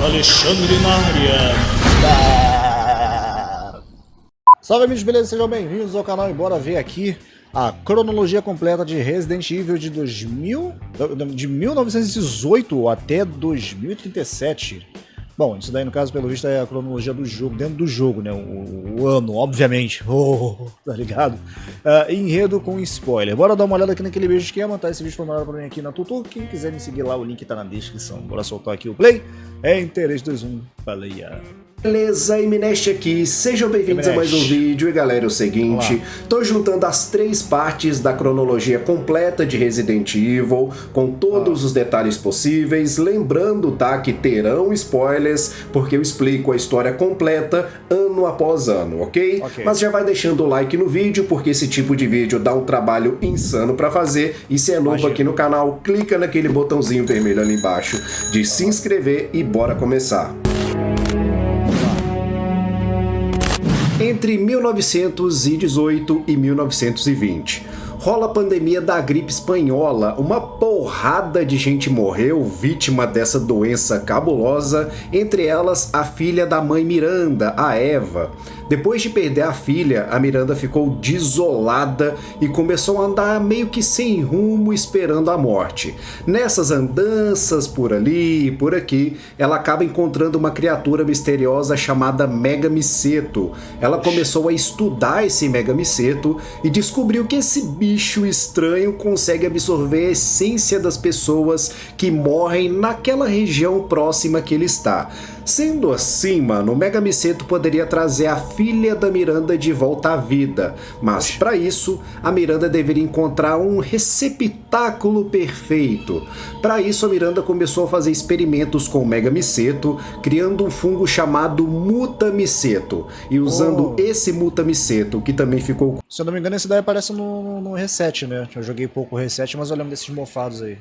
Alexandre na área. Salve amigos, beleza? Sejam bem-vindos ao canal e bora ver aqui a cronologia completa de Resident Evil de 1918 até 2037. Bom, isso daí no caso, pelo visto, é a cronologia do jogo, dentro do jogo, né? O ano, obviamente. Tá ligado? Enredo com spoiler. Bora dar uma olhada aqui naquele beijo esquema, tá? Esse vídeo foi mandado pra mim aqui na Tutu. Quem quiser me seguir lá, o link tá na descrição. Bora soltar aqui o play. Em 3, 2, 1, baleia. Beleza, Imineste aqui, sejam bem-vindos a mais um vídeo. E galera, é o seguinte, tô juntando as 3 partes da cronologia completa de Resident Evil, com todos os detalhes possíveis, lembrando, tá, que terão spoilers, porque eu explico a história completa ano após ano, ok? Mas já vai deixando o like no vídeo, porque esse tipo de vídeo dá um trabalho insano pra fazer, e se é novo aqui no canal, clica naquele botãozinho vermelho ali embaixo de se inscrever e bora começar. Entre 1918 e 1920, rola a pandemia da gripe espanhola, uma porrada de gente morreu vítima dessa doença cabulosa, entre elas a filha da mãe Miranda, a Eva. Depois de perder a filha, a Miranda ficou desolada e começou a andar meio que sem rumo, esperando a morte. Nessas andanças por ali e por aqui, ela acaba encontrando uma criatura misteriosa chamada Megamiceto. Ela começou a estudar esse Megamiceto e descobriu que esse bicho estranho consegue absorver a essência das pessoas que morrem naquela região próxima que ele está. Sendo assim, mano, o Megamiceto poderia trazer a filha da Miranda de volta à vida, mas para isso, a Miranda deveria encontrar um receptáculo perfeito. Para isso, a Miranda começou a fazer experimentos com o Megamiceto, criando um fungo chamado Mutamiceto, e usando esse Mutamiceto, que também ficou... Se eu não me engano, esse daí aparece no Reset, né? Eu joguei pouco o Reset, mas eu lembro desses mofados aí.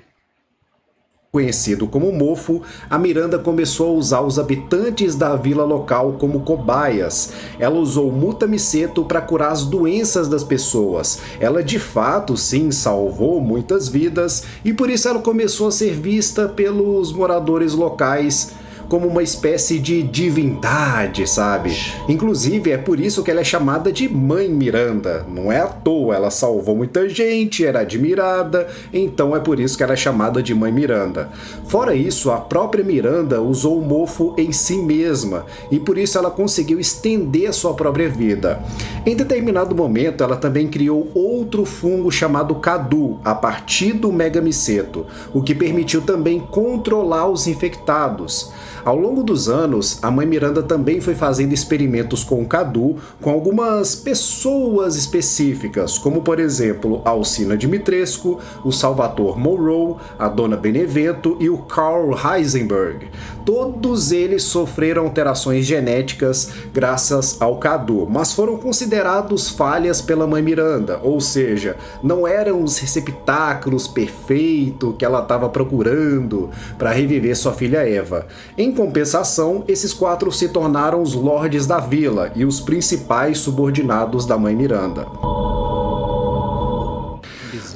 Conhecido como mofo, a Miranda começou a usar os habitantes da vila local como cobaias. Ela usou o Mutamiceto para curar as doenças das pessoas. Ela de fato, sim, salvou muitas vidas e por isso ela começou a ser vista pelos moradores locais como uma espécie de divindade, sabe? Inclusive, é por isso que ela é chamada de Mãe Miranda. Não é à toa, ela salvou muita gente, era admirada, então é por isso que ela é chamada de Mãe Miranda. Fora isso, a própria Miranda usou o mofo em si mesma, e por isso ela conseguiu estender a sua própria vida. Em determinado momento, ela também criou outro fungo chamado Cadu, a partir do Megamiceto, o que permitiu também controlar os infectados. Ao longo dos anos, a Mãe Miranda também foi fazendo experimentos com o Cadu com algumas pessoas específicas, como por exemplo a Alcina Dimitrescu, o Salvatore Monroe, a Dona Benevento e o Carl Heisenberg. Todos eles sofreram alterações genéticas graças ao Cadu, mas foram considerados falhas pela Mãe Miranda, ou seja, não eram os receptáculos perfeitos que ela estava procurando para reviver sua filha Eva. Em compensação, esses 4 se tornaram os lordes da vila e os principais subordinados da Mãe Miranda.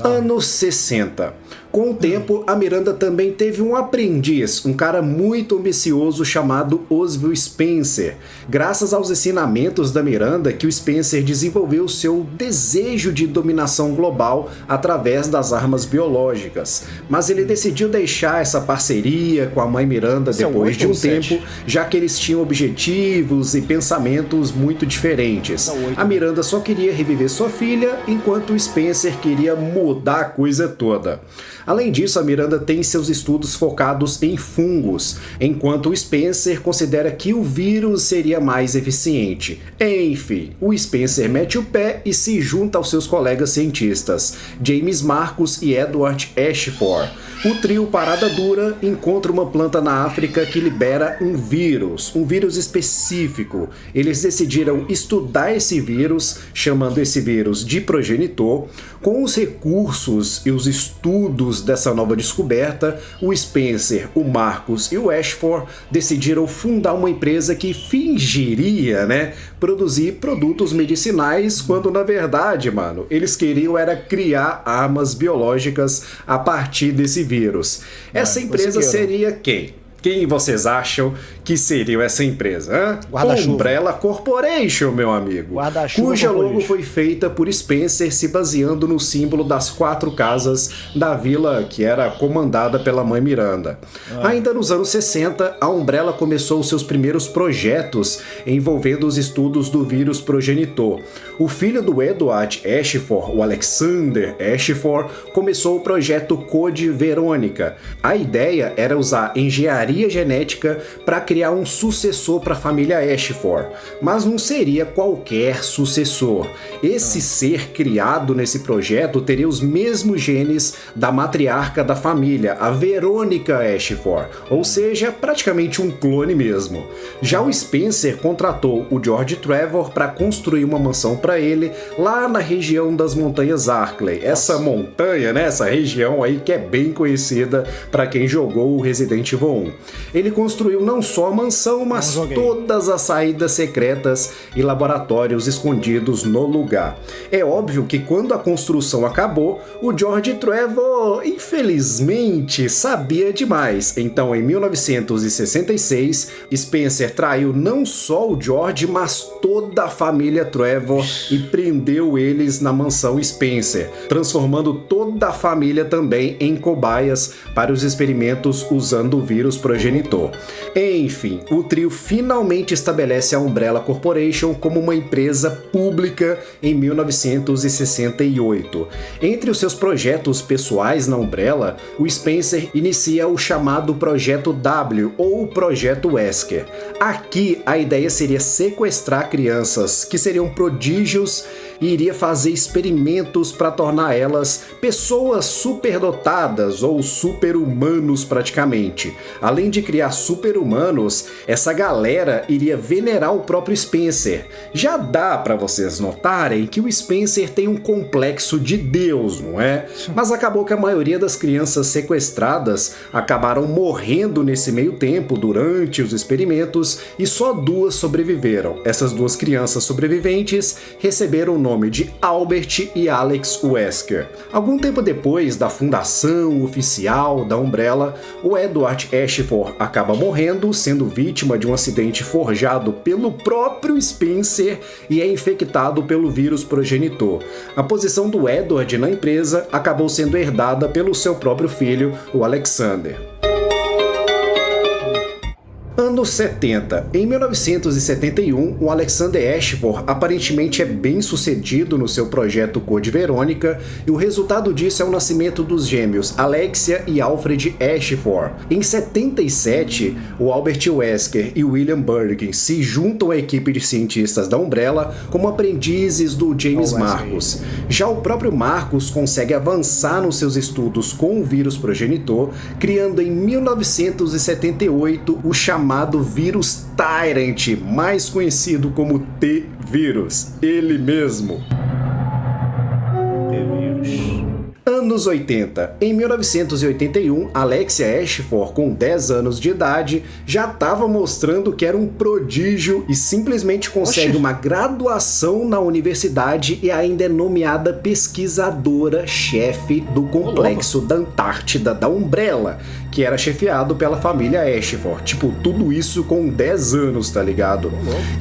Anos 60. Com o tempo, a Miranda também teve um aprendiz, um cara muito ambicioso chamado Oswald Spencer. Graças aos ensinamentos da Miranda que o Spencer desenvolveu seu desejo de dominação global através das armas biológicas. Mas ele decidiu deixar essa parceria com a Mãe Miranda depois de um tempo, já que eles tinham objetivos e pensamentos muito diferentes. A Miranda só queria reviver sua filha, enquanto o Spencer queria mudar a coisa toda. Além disso, a Miranda tem seus estudos focados em fungos, enquanto o Spencer considera que o vírus seria mais eficiente. Enfim, o Spencer mete o pé e se junta aos seus colegas cientistas, James Marcus e Edward Ashford. O trio Parada Dura encontra uma planta na África que libera um vírus específico. Eles decidiram estudar esse vírus, chamando esse vírus de progenitor. Com os recursos e os estudos dessa nova descoberta, o Spencer, o Marcus e o Ashford decidiram fundar uma empresa que fingiria, produzir produtos medicinais, quando na verdade, mano, eles queriam era criar armas biológicas a partir desse vírus. Essa empresa seria quem? Quem vocês acham que seria essa empresa? Hein? Guarda-chuva. Umbrella Corporation, meu amigo. Guarda-chuva Cuja logo Corporation. foi feita por Spencer se baseando no símbolo das 4 casas da vila que era comandada pela mãe Miranda. Ainda nos anos 60, a Umbrella começou seus primeiros projetos envolvendo os estudos do vírus progenitor. O filho do Edward Ashford, o Alexander Ashford, começou o projeto Code Verônica. A ideia era usar engenharia genética para criar um sucessor para a família Ashford, mas não seria qualquer sucessor. Esse ser criado nesse projeto teria os mesmos genes da matriarca da família, a Verônica Ashford, ou seja, praticamente um clone mesmo. Já o Spencer contratou o George Trevor para construir uma mansão para ele lá na região das Montanhas Arklay. Essa montanha, né, essa região aí que é bem conhecida para quem jogou o Resident Evil 1. Ele construiu não só a mansão, mas todas as saídas secretas e laboratórios escondidos no lugar. É óbvio que quando a construção acabou, o George Trevor, infelizmente, sabia demais. Então, em 1966, Spencer traiu não só o George, mas toda a família Trevor e prendeu eles na mansão Spencer, transformando toda a família também em cobaias para os experimentos usando o vírus progenitor. Enfim, o trio finalmente estabelece a Umbrella Corporation como uma empresa pública em 1968. Entre os seus projetos pessoais na Umbrella, o Spencer inicia o chamado Projeto W, ou Projeto Wesker. Aqui, a ideia seria sequestrar crianças que seriam prodígios e iria fazer experimentos para tornar elas pessoas superdotadas ou super-humanos praticamente. Além de criar super-humanos, essa galera iria venerar o próprio Spencer. Já dá para vocês notarem que o Spencer tem um complexo de Deus, não é? Mas acabou que a maioria das crianças sequestradas acabaram morrendo nesse meio tempo durante os experimentos e só 2 sobreviveram. Essas 2 crianças sobreviventes receberam o nome de Albert e Alex Wesker. Algum tempo depois da fundação oficial da Umbrella, o Edward Ashford acaba morrendo, sendo vítima de um acidente forjado pelo próprio Spencer e é infectado pelo vírus progenitor. A posição do Edward na empresa acabou sendo herdada pelo seu próprio filho, o Alexander. Anos 70. Em 1971, o Alexander Ashford aparentemente é bem sucedido no seu projeto Code Verônica e o resultado disso é o nascimento dos gêmeos Alexia e Alfred Ashford. Em 77, o Albert Wesker e William Birkin se juntam à equipe de cientistas da Umbrella como aprendizes do James Marcus. Já o próprio Marcus consegue avançar nos seus estudos com o vírus progenitor, criando em 1978 o chamado vírus Tyrant, mais conhecido como T-Vírus, ele mesmo. Anos 80. Em 1981, Alexia Ashford, com 10 anos de idade, já estava mostrando que era um prodígio e simplesmente consegue uma graduação na universidade e ainda é nomeada pesquisadora-chefe do complexo da Antártida da Umbrella, que era chefiado pela família Ashford. Tipo, tudo isso com 10 anos, tá ligado?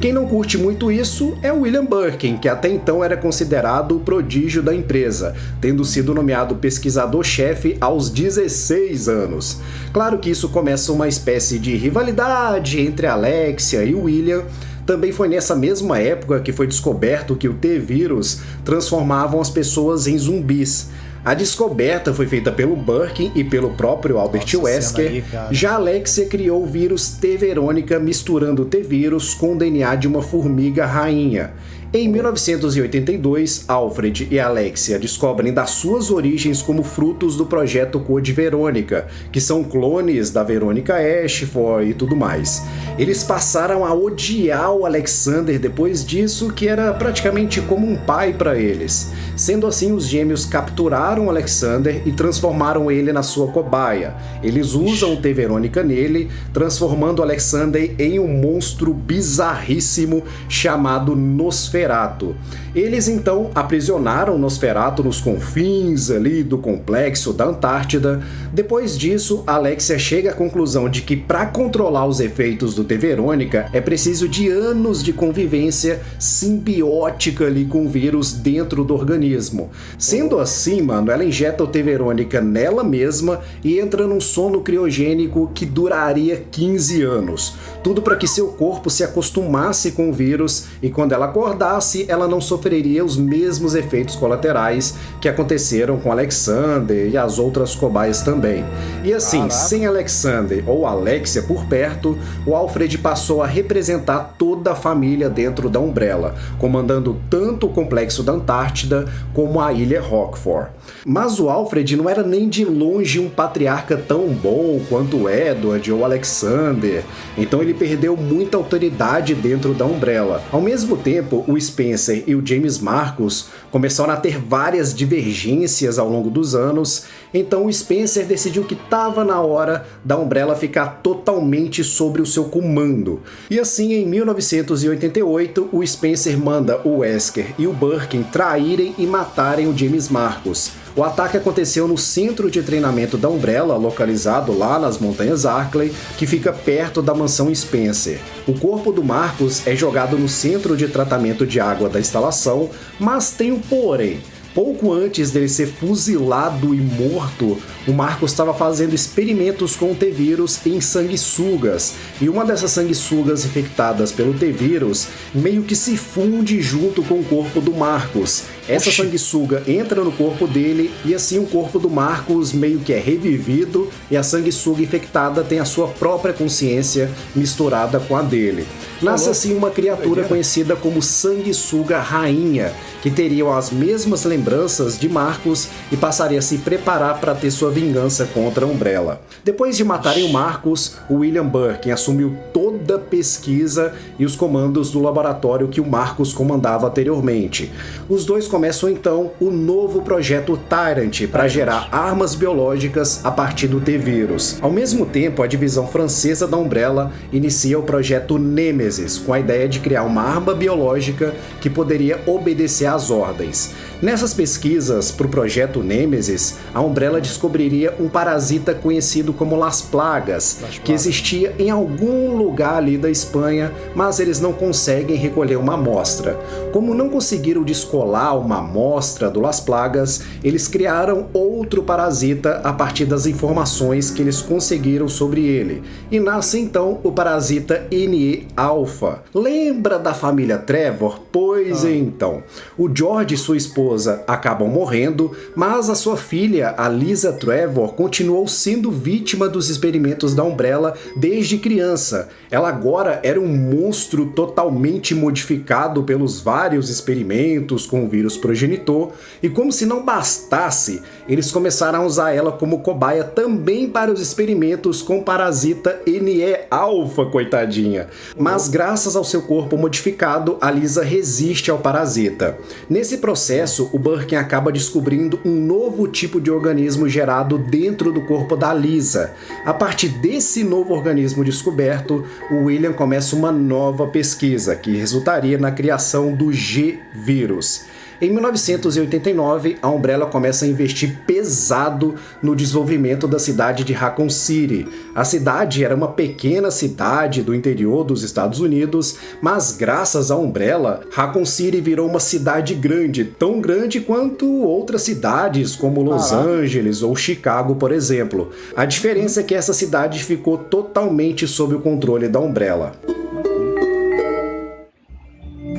Quem não curte muito isso é o William Birkin, que até então era considerado o prodígio da empresa, tendo sido nomeado pesquisador-chefe aos 16 anos. Claro que isso começa uma espécie de rivalidade entre Alexia e William. Também foi nessa mesma época que foi descoberto que o T-Vírus transformavam as pessoas em zumbis. A descoberta foi feita pelo Birkin e pelo próprio Albert Wesker. Já Alexia criou o vírus T-Verônica misturando o T-Vírus com o DNA de uma formiga rainha. Em 1982, Alfred e Alexia descobrem das suas origens como frutos do projeto Code Verônica, que são clones da Verônica Ashford e tudo mais. Eles passaram a odiar o Alexander depois disso, que era praticamente como um pai para eles. Sendo assim, os gêmeos capturaram Alexander e transformaram ele na sua cobaia. Eles usam o T-Verônica nele, transformando Alexander em um monstro bizarríssimo chamado Nosferatu. Eles então aprisionaram Nosferatu nos confins ali do complexo da Antártida. Depois disso, Alexia chega à conclusão de que para controlar os efeitos do T. Verônica é preciso de anos de convivência simbiótica ali com o vírus dentro do organismo. Sendo assim, mano, ela injeta o T. Verônica nela mesma e entra num sono criogênico que duraria 15 anos. Tudo para que seu corpo se acostumasse com o vírus e quando ela acordasse, ela não sofreria os mesmos efeitos colaterais que aconteceram com Alexander e as outras cobaias também. E assim, sem Alexander ou Alexia por perto, o Alfred passou a representar toda a família dentro da Umbrella, comandando tanto o complexo da Antártida como a ilha Rockford. Mas o Alfred não era nem de longe um patriarca tão bom quanto o Edward ou Alexander, então ele perdeu muita autoridade dentro da Umbrella. Ao mesmo tempo, o Spencer e o James Marcus começaram a ter várias divergências ao longo dos anos, então o Spencer decidiu que estava na hora da Umbrella ficar totalmente sobre o seu comando. E assim, em 1988, o Spencer manda o Wesker e o Birkin traírem e matarem o James Marcus. O ataque aconteceu no centro de treinamento da Umbrella, localizado lá nas Montanhas Arklay, que fica perto da mansão Spencer. O corpo do Marcus é jogado no centro de tratamento de água da instalação, mas tem um porém. Pouco antes dele ser fuzilado e morto, o Marcus estava fazendo experimentos com o T-Vírus em sanguessugas, e uma dessas sanguessugas infectadas pelo T-Vírus meio que se funde junto com o corpo do Marcus. Essa sanguessuga entra no corpo dele e assim o corpo do Marcus meio que é revivido e a sanguessuga infectada tem a sua própria consciência misturada com a dele. Nasce assim uma criatura conhecida como Sanguessuga Rainha, que teria as mesmas lembranças de Marcus e passaria a se preparar para ter sua vingança contra a Umbrella. Depois de matarem o Marcus, o William Birkin assumiu toda a pesquisa e os comandos do laboratório que o Marcus comandava anteriormente. Os dois começam então o novo projeto Tyrant para gerar armas biológicas a partir do T-Vírus. Ao mesmo tempo, a divisão francesa da Umbrella inicia o projeto Nemesis, com a ideia de criar uma arma biológica que poderia obedecer às ordens. Nessas pesquisas para o projeto Nemesis, a Umbrella descobriria um parasita conhecido como Las Plagas, que existia em algum lugar ali da Espanha, mas eles não conseguem recolher uma amostra. Como não conseguiram descolar uma amostra do Las Plagas, eles criaram outro parasita a partir das informações que eles conseguiram sobre ele. E nasce então o parasita NE-alpha. Lembra da família Trevor? Pois então, o George e sua esposa acabam morrendo, mas a sua filha, a Lisa Trevor, continuou sendo vítima dos experimentos da Umbrella desde criança. Ela agora era um monstro totalmente modificado pelos vários experimentos com o vírus progenitor, e como se não bastasse, eles começaram a usar ela como cobaia também para os experimentos com o parasita NE-alpha, coitadinha. Mas graças ao seu corpo modificado, a Lisa resiste ao parasita. Nesse processo, o Birkin acaba descobrindo um novo tipo de organismo gerado dentro do corpo da Lisa. A partir desse novo organismo descoberto, o William começa uma nova pesquisa, que resultaria na criação do G-Vírus. Em 1989, a Umbrella começa a investir pesado no desenvolvimento da cidade de Raccoon City. A cidade era uma pequena cidade do interior dos Estados Unidos, mas graças à Umbrella, Raccoon City virou uma cidade grande, tão grande quanto outras cidades como Los Angeles ou Chicago, por exemplo. A diferença é que essa cidade ficou totalmente sob o controle da Umbrella.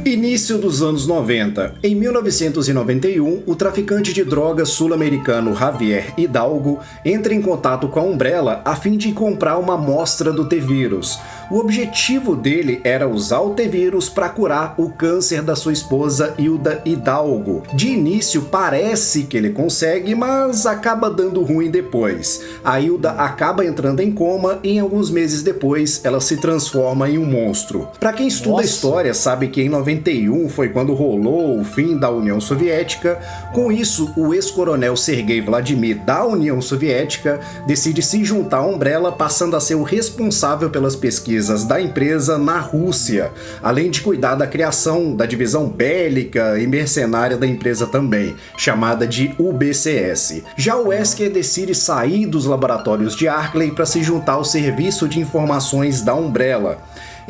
Início dos anos 90. Em 1991, o traficante de drogas sul-americano Javier Hidalgo entra em contato com a Umbrella a fim de comprar uma amostra do T-Vírus. O objetivo dele era usar o T-Vírus para curar o câncer da sua esposa Hilda Hidalgo. De início parece que ele consegue, mas acaba dando ruim depois. A Hilda acaba entrando em coma e alguns meses depois ela se transforma em um monstro. Para quem estuda história sabe que em 91 1991 foi quando rolou o fim da União Soviética. Com isso, o ex-coronel Sergei Vladimir da União Soviética decide se juntar à Umbrella, passando a ser o responsável pelas pesquisas da empresa na Rússia, além de cuidar da criação da divisão bélica e mercenária da empresa também, chamada de UBCS. Já o Wesker decide sair dos laboratórios de Arkley para se juntar ao serviço de informações da Umbrella.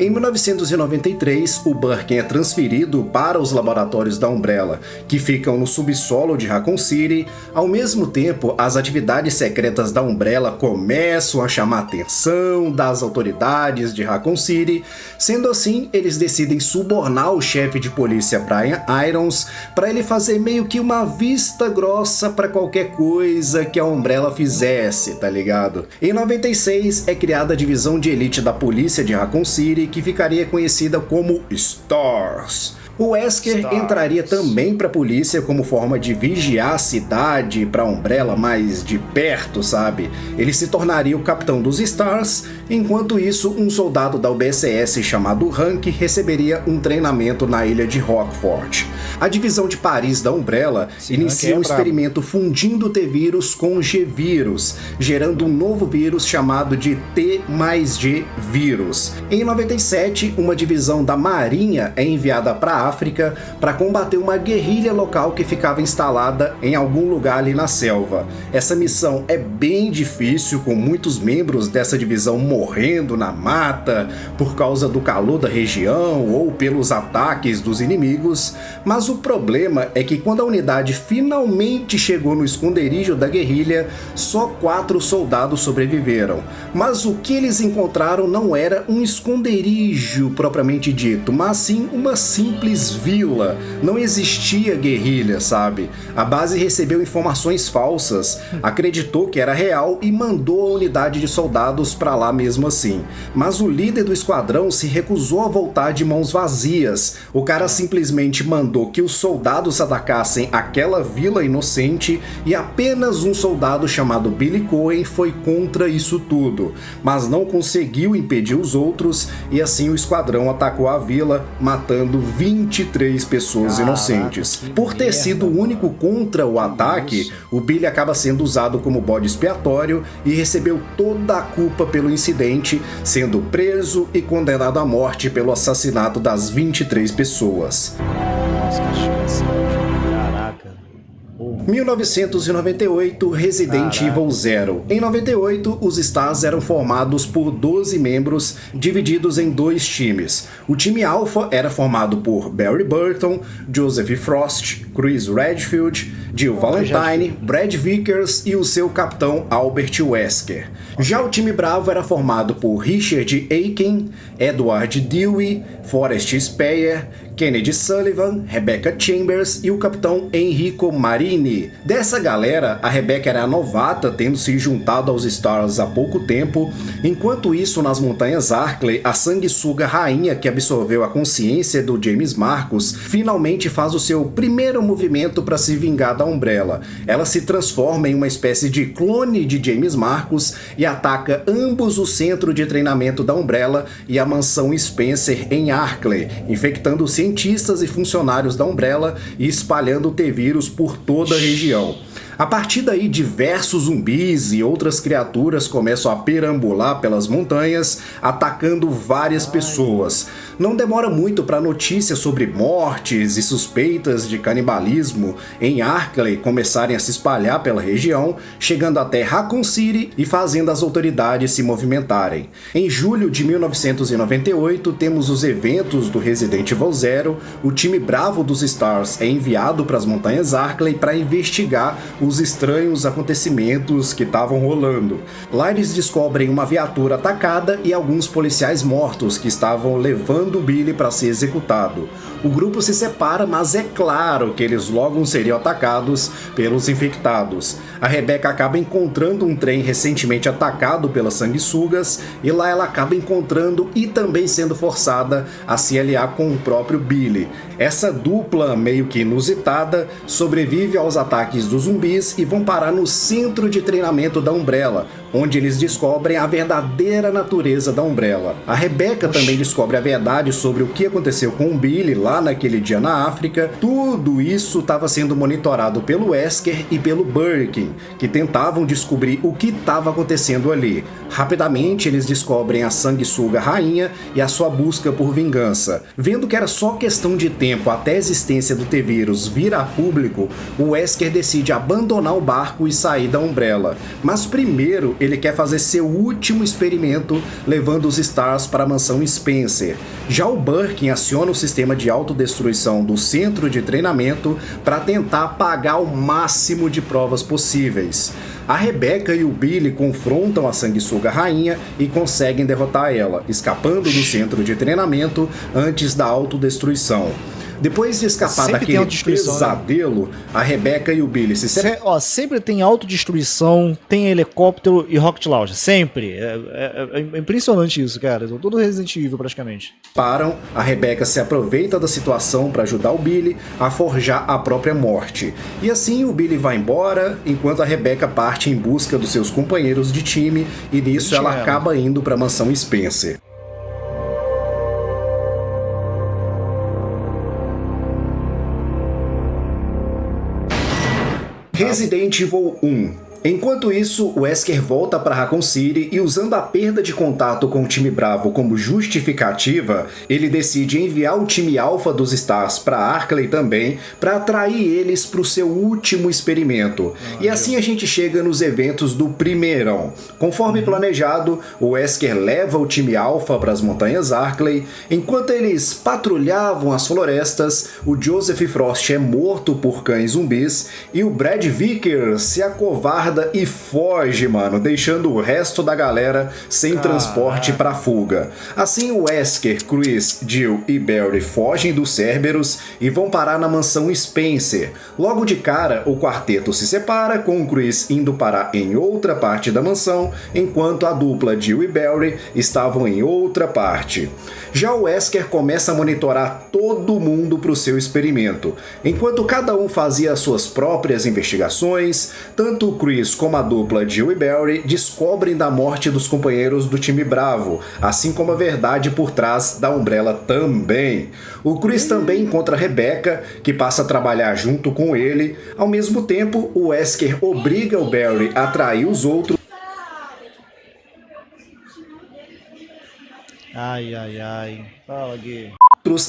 Em 1993, o Birkin é transferido para os laboratórios da Umbrella, que ficam no subsolo de Raccoon City. Ao mesmo tempo, as atividades secretas da Umbrella começam a chamar a atenção das autoridades de Raccoon City. Sendo assim, eles decidem subornar o chefe de polícia Brian Irons para ele fazer meio que uma vista grossa para qualquer coisa que a Umbrella fizesse, tá ligado? Em 96, é criada a divisão de elite da polícia de Raccoon City, que ficaria conhecida como STARS. O Wesker entraria também para a polícia como forma de vigiar a cidade para a Umbrella mais de perto, sabe? Ele se tornaria o capitão dos STARS. Enquanto isso, um soldado da UBCS chamado Hank receberia um treinamento na ilha de Rockford. A divisão de Paris da Umbrella inicia um experimento fundindo T-vírus com G-vírus, gerando um novo vírus chamado de T+G vírus. Em 97, uma divisão da Marinha é enviada para a África para combater uma guerrilha local que ficava instalada em algum lugar ali na selva. Essa missão é bem difícil, com muitos membros dessa divisão morrendo na mata por causa do calor da região ou pelos ataques dos inimigos, mas o problema é que quando a unidade finalmente chegou no esconderijo da guerrilha, só 4 soldados sobreviveram. Mas o que eles encontraram não era um esconderijo propriamente dito, mas sim uma simples vila. Não existia guerrilha, sabe? A base recebeu informações falsas, acreditou que era real e mandou a unidade de soldados para lá mesmo assim. Mas o líder do esquadrão se recusou a voltar de mãos vazias. O cara simplesmente mandou que os soldados atacassem aquela vila inocente e apenas um soldado chamado Billy Cohen foi contra isso tudo, mas não conseguiu impedir os outros e assim o esquadrão atacou a vila, matando 23 pessoas inocentes. Por ter sido o único contra o ataque, o Billy acaba sendo usado como bode expiatório e recebeu toda a culpa pelo incidente, sendo preso e condenado à morte pelo assassinato das 23 pessoas. Nossa, que chance, caraca. 1998, Resident Evil Zero. Em 98, os Stars eram formados por 12 membros, divididos em 2 times. O time Alpha era formado por Barry Burton, Joseph Frost, Chris Redfield, Jill Valentine, Brad Vickers e o seu capitão Albert Wesker. Já o time Bravo era formado por Richard Aiken, Edward Dewey, Forrest Speyer, Kennedy Sullivan, Rebecca Chambers e o capitão Enrico Marini. Dessa galera, a Rebecca era a novata, tendo se juntado aos Stars há pouco tempo. Enquanto isso, nas montanhas Arkley, a sanguessuga rainha que absorveu a consciência do James Marcus finalmente faz o seu primeiro movimento para se vingar da Umbrella. Ela se transforma em uma espécie de clone de James Marcus e ataca ambos o centro de treinamento da Umbrella e a mansão Spencer em Arkley, infectando cientistas e funcionários da Umbrella e espalhando o T-vírus por toda a região. A partir daí, diversos zumbis e outras criaturas começam a perambular pelas montanhas, atacando várias pessoas. Não demora muito para notícias sobre mortes e suspeitas de canibalismo em Arkley começarem a se espalhar pela região, chegando até Raccoon City e fazendo as autoridades se movimentarem. Em julho de 1998, temos os eventos do Resident Evil Zero. O time Bravo dos Stars é enviado para as montanhas Arkley para investigar os estranhos acontecimentos que estavam rolando. Lá eles descobrem uma viatura atacada e alguns policiais mortos que estavam levando o Billy para ser executado. O grupo se separa, mas é claro que eles logo seriam atacados pelos infectados. a Rebecca acaba encontrando um trem recentemente atacado pelas sanguessugas e lá ela acaba encontrando e também sendo forçada a se aliar com o próprio Billy. Essa dupla meio que inusitada sobrevive aos ataques dos zumbis e vão parar no centro de treinamento da Umbrella, onde eles descobrem a verdadeira natureza da Umbrella. A Rebecca também descobre a verdade sobre o que aconteceu com o Billy lá naquele dia na África. Tudo isso estava sendo monitorado pelo Wesker e pelo Birkin, que tentavam descobrir o que estava acontecendo ali. Rapidamente eles descobrem a sanguessuga rainha e a sua busca por vingança. Vendo que era só questão de tempo até a existência do T-Vírus vir a público, o Wesker decide abandonar o barco e sair da Umbrella. Mas primeiro ele quer fazer seu último experimento, levando os Stars para a mansão Spencer. Já o Birkin aciona o sistema de autodestruição do centro de treinamento para tentar apagar o máximo de provas possíveis. A Rebecca e o Billy confrontam a sanguessuga rainha e conseguem derrotar ela, escapando do centro de treinamento antes da autodestruição. Depois de escapar Sempre daquele autodestruição, pesadelo, né? A Rebecca e o Billy se separam. Sempre tem autodestruição, tem helicóptero e rocket launcher. Sempre. É impressionante isso, cara. Todo Resident Evil praticamente. A Rebecca se aproveita da situação para ajudar o Billy a forjar a própria morte. E assim o Billy vai embora, enquanto a Rebecca parte em busca dos seus companheiros de time, e nisso ela acaba indo para a mansão Spencer. Resident Evil 1. Enquanto isso, o Wesker volta para Raccoon City e, usando a perda de contato com o time Bravo como justificativa, ele decide enviar o time Alpha dos Stars para Arklay também, para atrair eles para o seu último experimento. E assim a gente chega nos eventos do primeirão. Conforme planejado, o Wesker leva o time Alpha para as montanhas Arklay. Enquanto eles patrulhavam as florestas, o Joseph Frost é morto por cães zumbis e o Brad Vickers se acovarda e foge, mano, deixando o resto da galera sem transporte pra fuga. Assim, o Wesker, Chris, Jill e Barry fogem dos Cerberus e vão parar na mansão Spencer. Logo de cara, o quarteto se separa, com o Chris indo parar em outra parte da mansão, enquanto a dupla Jill e Barry estavam em outra parte. Já o Wesker começa a monitorar todo mundo para o seu experimento. Enquanto cada um fazia as suas próprias investigações, tanto o Chris como a dupla Jill e Barry descobrem da morte dos companheiros do time Bravo, assim como a verdade por trás da Umbrella também. O Chris também encontra a Rebecca, que passa a trabalhar junto com ele. Ao mesmo tempo, o Wesker obriga o Barry a trair os outros. Ai. Fala, Gui.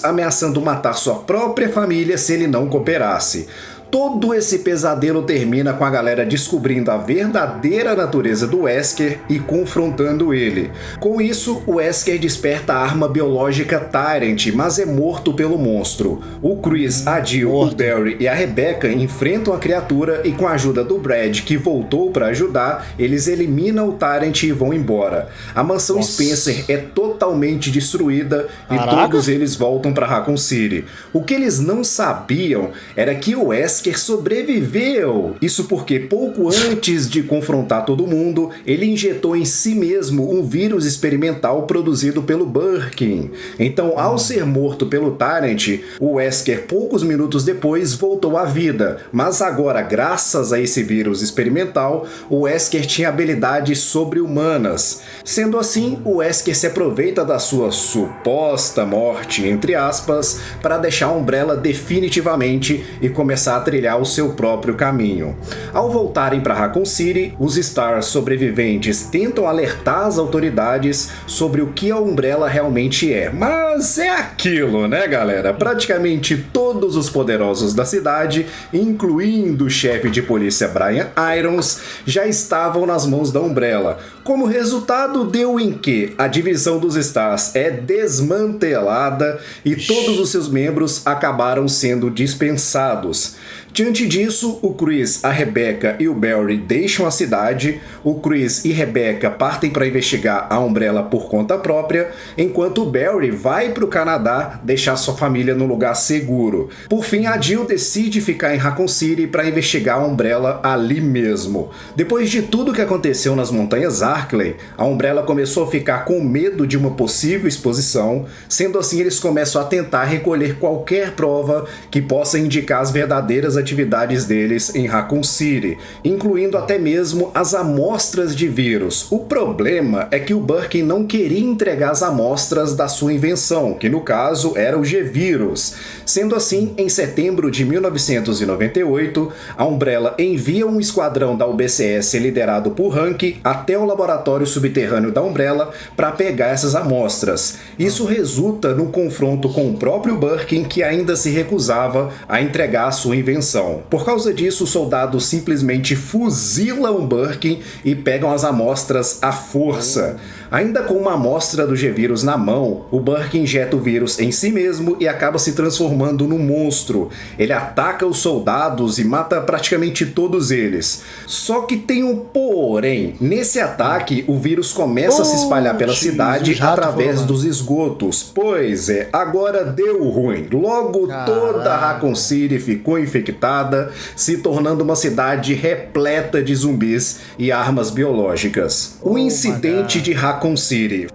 Ameaçando matar sua própria família se ele não cooperasse. Todo esse pesadelo termina com a galera descobrindo a verdadeira natureza do Wesker e confrontando ele. Com isso, o Wesker desperta a arma biológica Tyrant, mas é morto pelo monstro. O Chris, a Jill, o Barry e a Rebecca enfrentam a criatura e, com a ajuda do Brad, que voltou para ajudar, eles eliminam o Tyrant e vão embora. A mansão Spencer é totalmente destruída e todos eles voltam para Raccoon City. O que eles não sabiam era que o Wesker sobreviveu. Isso porque pouco antes de confrontar todo mundo, ele injetou em si mesmo um vírus experimental produzido pelo Birkin. Então, ao ser morto pelo Tyrant, o Wesker poucos minutos depois voltou à vida. Mas agora, graças a esse vírus experimental, o Wesker tinha habilidades sobre-humanas. Sendo assim, o Wesker se aproveita da sua suposta morte, entre aspas, para deixar a Umbrella definitivamente e começar a trilhar o seu próprio caminho. Ao voltarem para Raccoon City, os Stars sobreviventes tentam alertar as autoridades sobre o que a Umbrella realmente é. Mas é aquilo, né, galera? Praticamente todos os poderosos da cidade, incluindo o chefe de polícia Brian Irons, já estavam nas mãos da Umbrella. Como resultado, deu em que a divisão dos Stars é desmantelada e todos os seus membros acabaram sendo dispensados. Diante disso, o Chris, a Rebecca e o Barry deixam a cidade, o Chris e Rebecca partem para investigar a Umbrella por conta própria, enquanto o Barry vai para o Canadá deixar sua família num lugar seguro. Por fim, a Jill decide ficar em Raccoon City para investigar a Umbrella ali mesmo. Depois de tudo que aconteceu nas montanhas Arklay, a Umbrella começou a ficar com medo de uma possível exposição, sendo assim eles começam a tentar recolher qualquer prova que possa indicar as verdadeiras atividades deles em Raccoon City, incluindo até mesmo as amostras de vírus. O problema é que o Birkin não queria entregar as amostras da sua invenção, que no caso era o G-Vírus. Sendo assim, em setembro de 1998, a Umbrella envia um esquadrão da UBCS liderado por Hank até o laboratório subterrâneo da Umbrella para pegar essas amostras. Isso resulta num confronto com o próprio Birkin, que ainda se recusava a entregar a sua invenção. Por causa disso, os soldados simplesmente fuzilam Birkin e pegam as amostras à força. Ainda com uma amostra do G-Vírus na mão, o Birkin injeta o vírus em si mesmo e acaba se transformando num monstro. Ele ataca os soldados e mata praticamente todos eles. Só que tem um porém. Nesse ataque, o vírus começa a se espalhar pela cidade através dos esgotos. Pois é, agora deu ruim. Logo, toda Raccoon City ficou infectada, se tornando uma cidade repleta de zumbis e armas biológicas. O incidente de Raccoon City.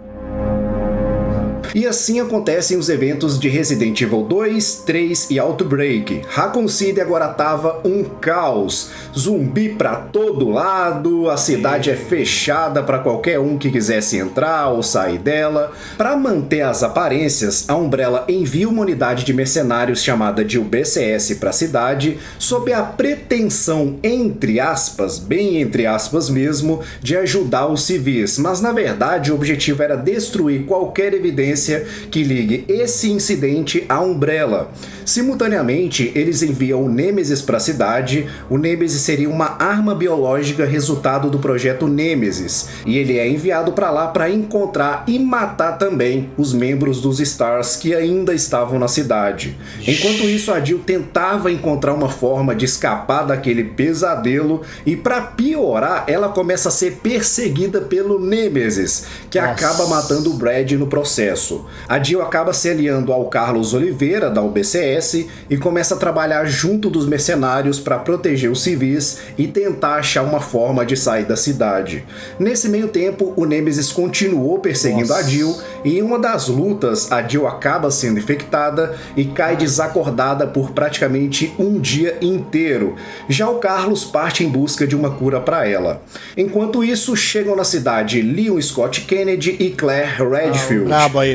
E assim acontecem os eventos de Resident Evil 2, 3 e Outbreak. Raccoon City agora tava um caos. Zumbi pra todo lado, a cidade é fechada para qualquer um que quisesse entrar ou sair dela. Para manter as aparências, a Umbrella envia uma unidade de mercenários chamada de UBCS para a cidade, sob a pretensão, entre aspas, bem entre aspas mesmo, de ajudar os civis. Mas na verdade o objetivo era destruir qualquer evidência que ligue esse incidente à Umbrella. Simultaneamente, eles enviam o Nemesis para a cidade. O Nemesis seria uma arma biológica resultado do projeto Nemesis, e ele é enviado para lá para encontrar e matar também os membros dos Stars que ainda estavam na cidade. Enquanto isso, a Jill tentava encontrar uma forma de escapar daquele pesadelo e, para piorar, ela começa a ser perseguida pelo Nemesis, que acaba matando o Brad no processo. A Jill acaba se aliando ao Carlos Oliveira, da UBCS, e começa a trabalhar junto dos mercenários para proteger os civis e tentar achar uma forma de sair da cidade. Nesse meio tempo, o Nemesis continuou perseguindo a Jill, e em uma das lutas, a Jill acaba sendo infectada e cai desacordada por praticamente um dia inteiro. Já o Carlos parte em busca de uma cura para ela. Enquanto isso, chegam na cidade Leon Scott Kennedy e Claire Redfield.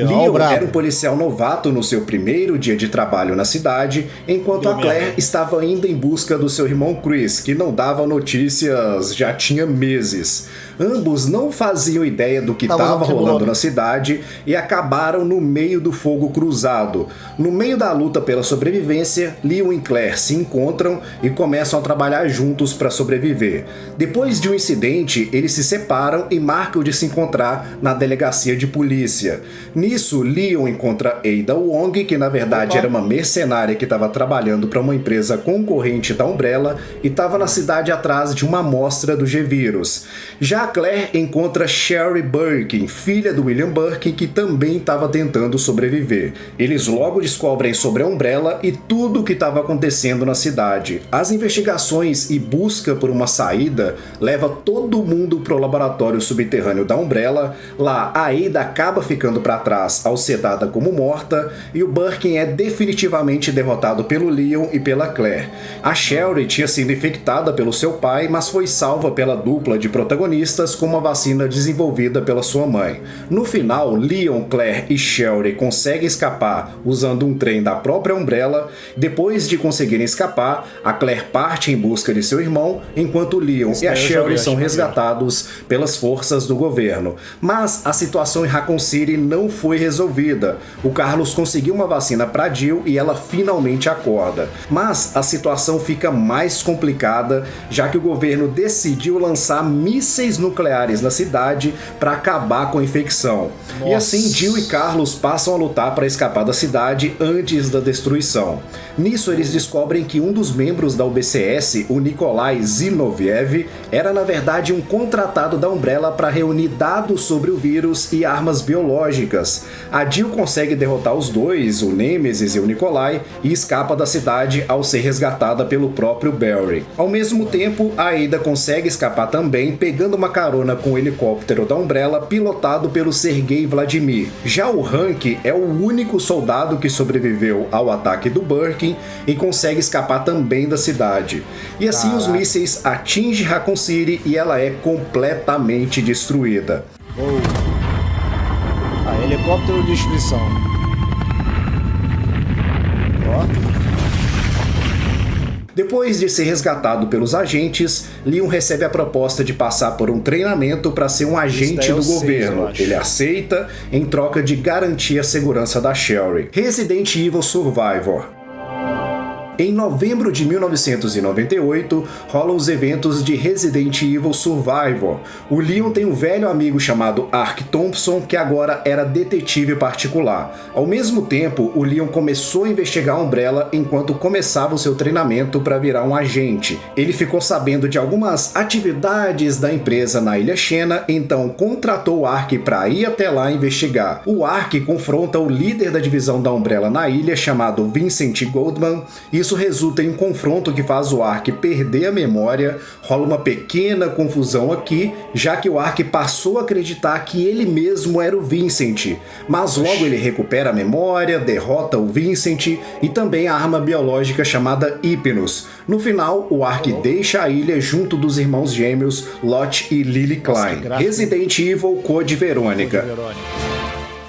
Leon era um policial novato no seu primeiro dia de trabalho na cidade, enquanto a Claire estava ainda em busca do seu irmão Chris, que não dava notícias já tinha meses. Ambos não faziam ideia do que estava rolando na cidade e acabaram no meio do fogo cruzado. No meio da luta pela sobrevivência, Leon e Claire se encontram e começam a trabalhar juntos para sobreviver. Depois de um incidente, eles se separam e marcam de se encontrar na delegacia de polícia. Nisso, Leon encontra Ada Wong, que na verdade era uma mercenária que estava trabalhando para uma empresa concorrente da Umbrella e estava na cidade atrás de uma amostra do G-Vírus. Já Claire encontra Sherry Birkin, filha do William Birkin, que também estava tentando sobreviver. Eles logo descobrem sobre a Umbrella e tudo o que estava acontecendo na cidade. As investigações e busca por uma saída leva todo mundo para o laboratório subterrâneo da Umbrella. Lá, a Ada acaba ficando para trás ao ser dada como morta, e o Birkin é definitivamente derrotado pelo Leon e pela Claire. A Sherry tinha sido infectada pelo seu pai, mas foi salva pela dupla de protagonistas com uma vacina desenvolvida pela sua mãe. No final, Leon, Claire e Sherry conseguem escapar usando um trem da própria Umbrella. Depois de conseguirem escapar, a Claire parte em busca de seu irmão, enquanto o Leon e a Sherry são resgatados pelas forças do governo. Mas a situação em Raccoon City não foi resolvida. O Carlos conseguiu uma vacina para Jill e ela finalmente acorda. Mas a situação fica mais complicada, já que o governo decidiu lançar mísseis nucleares na cidade para acabar com a infecção. Nossa. E assim, Jill e Carlos passam a lutar para escapar da cidade antes da destruição. Nisso, eles descobrem que um dos membros da UBCS, o Nikolai Zinoviev, era na verdade um contratado da Umbrella para reunir dados sobre o vírus e armas biológicas. A Jill consegue derrotar os dois, o Nemesis e o Nikolai, e escapa da cidade ao ser resgatada pelo próprio Barry. Ao mesmo tempo, a Ada consegue escapar também, pegando uma carona com o helicóptero da Umbrella pilotado pelo Sergei Vladimir. Já o Hank é o único soldado que sobreviveu ao ataque do Birkin e consegue escapar também da cidade. E assim os mísseis atingem Raccoon City e ela é completamente destruída. Helicóptero de destruição. Ó. Depois de ser resgatado pelos agentes, Leon recebe a proposta de passar por um treinamento para ser um agente do governo. Ele aceita em troca de garantir a segurança da Sherry. Resident Evil Survivor. Em novembro de 1998, rolam os eventos de Resident Evil Survivor. O Leon tem um velho amigo chamado Ark Thompson, que agora era detetive particular. Ao mesmo tempo, o Leon começou a investigar a Umbrella enquanto começava o seu treinamento para virar um agente. Ele ficou sabendo de algumas atividades da empresa na Ilha Xena, então contratou o Ark para ir até lá investigar. O Ark confronta o líder da divisão da Umbrella na ilha, chamado Vincent Goldman. Isso resulta em um confronto que faz o Ark perder a memória, rola uma pequena confusão aqui, já que o Ark passou a acreditar que ele mesmo era o Vincent, mas logo ele recupera a memória, derrota o Vincent e também a arma biológica chamada Hypnos. No final, o Ark deixa a ilha junto dos irmãos gêmeos Locke e Lily Klein. Resident Evil Code Verônica.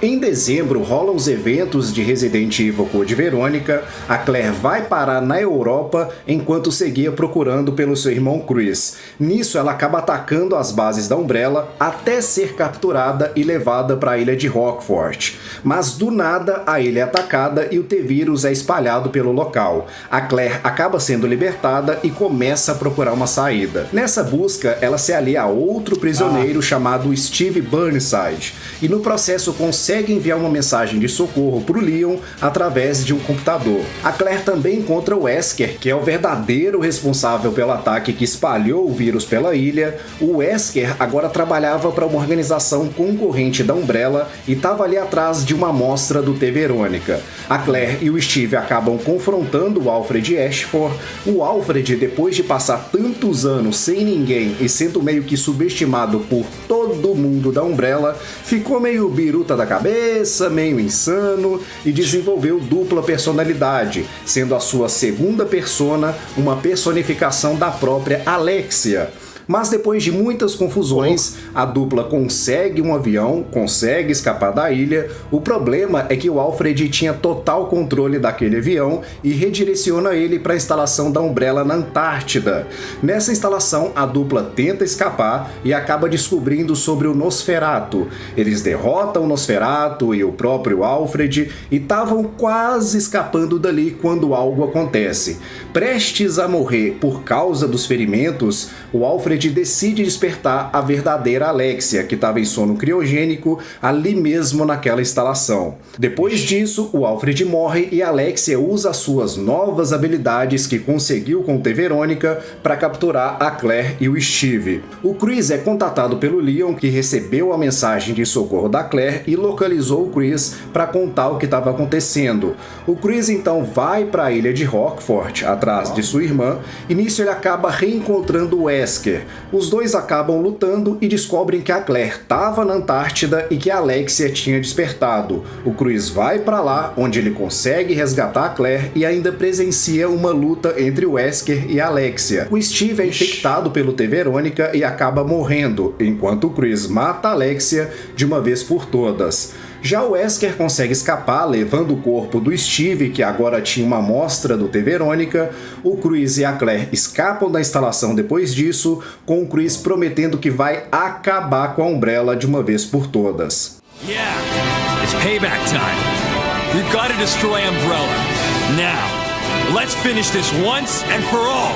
Em dezembro, rolam os eventos de Resident Evil Code Verônica. A Claire vai parar na Europa enquanto seguia procurando pelo seu irmão Chris. Nisso, ela acaba atacando as bases da Umbrella até ser capturada e levada para a ilha de Rockfort. Mas do nada, a ilha é atacada e o T-Vírus é espalhado pelo local. A Claire acaba sendo libertada e começa a procurar uma saída. Nessa busca, ela se alia a outro prisioneiro chamado Steve Burnside e no processo consegue enviar uma mensagem de socorro para o Leon através de um computador. A Claire também encontra o Wesker, que é o verdadeiro responsável pelo ataque que espalhou o vírus pela ilha. O Wesker agora trabalhava para uma organização concorrente da Umbrella e estava ali atrás de uma amostra do T. Verônica. A Claire e o Steve acabam confrontando o Alfred Ashford. O Alfred, depois de passar tantos anos sem ninguém e sendo meio que subestimado por todo mundo da Umbrella, ficou meio biruta da cabeça, meio insano e desenvolveu dupla personalidade, sendo a sua segunda persona uma personificação da própria Alexia. Mas depois de muitas confusões, a dupla consegue um avião, consegue escapar da ilha. O problema é que o Alfred tinha total controle daquele avião e redireciona ele para a instalação da Umbrella na Antártida. Nessa instalação, a dupla tenta escapar e acaba descobrindo sobre o Nosferatu. Eles derrotam o Nosferatu e o próprio Alfred e estavam quase escapando dali quando algo acontece. Prestes a morrer por causa dos ferimentos, o Alfred decide despertar a verdadeira Alexia, que estava em sono criogênico ali mesmo naquela instalação. Depois disso, o Alfred morre e a Alexia usa as suas novas habilidades que conseguiu com T. Verônica para capturar a Claire e o Steve. O Chris é contatado pelo Leon, que recebeu a mensagem de socorro da Claire e localizou o Chris para contar o que estava acontecendo. O Chris então vai para a ilha de Rockfort, atrás de sua irmã, e nisso ele acaba reencontrando o Wesker. Os dois acabam lutando e descobrem que a Claire estava na Antártida e que a Alexia tinha despertado. O Chris vai para lá, onde ele consegue resgatar a Claire e ainda presencia uma luta entre o Wesker e a Alexia. O Steve é infectado pelo T. Verônica e acaba morrendo, enquanto o Chris mata a Alexia de uma vez por todas. Já o Wesker consegue escapar, levando o corpo do Steve, que agora tinha uma amostra do T. Verônica. O Chris e a Claire escapam da instalação depois disso, com o Chris prometendo que vai acabar com a Umbrella de uma vez por todas. Yeah, it's payback time. We've got to destroy Umbrella. Now, let's finish this once and for all.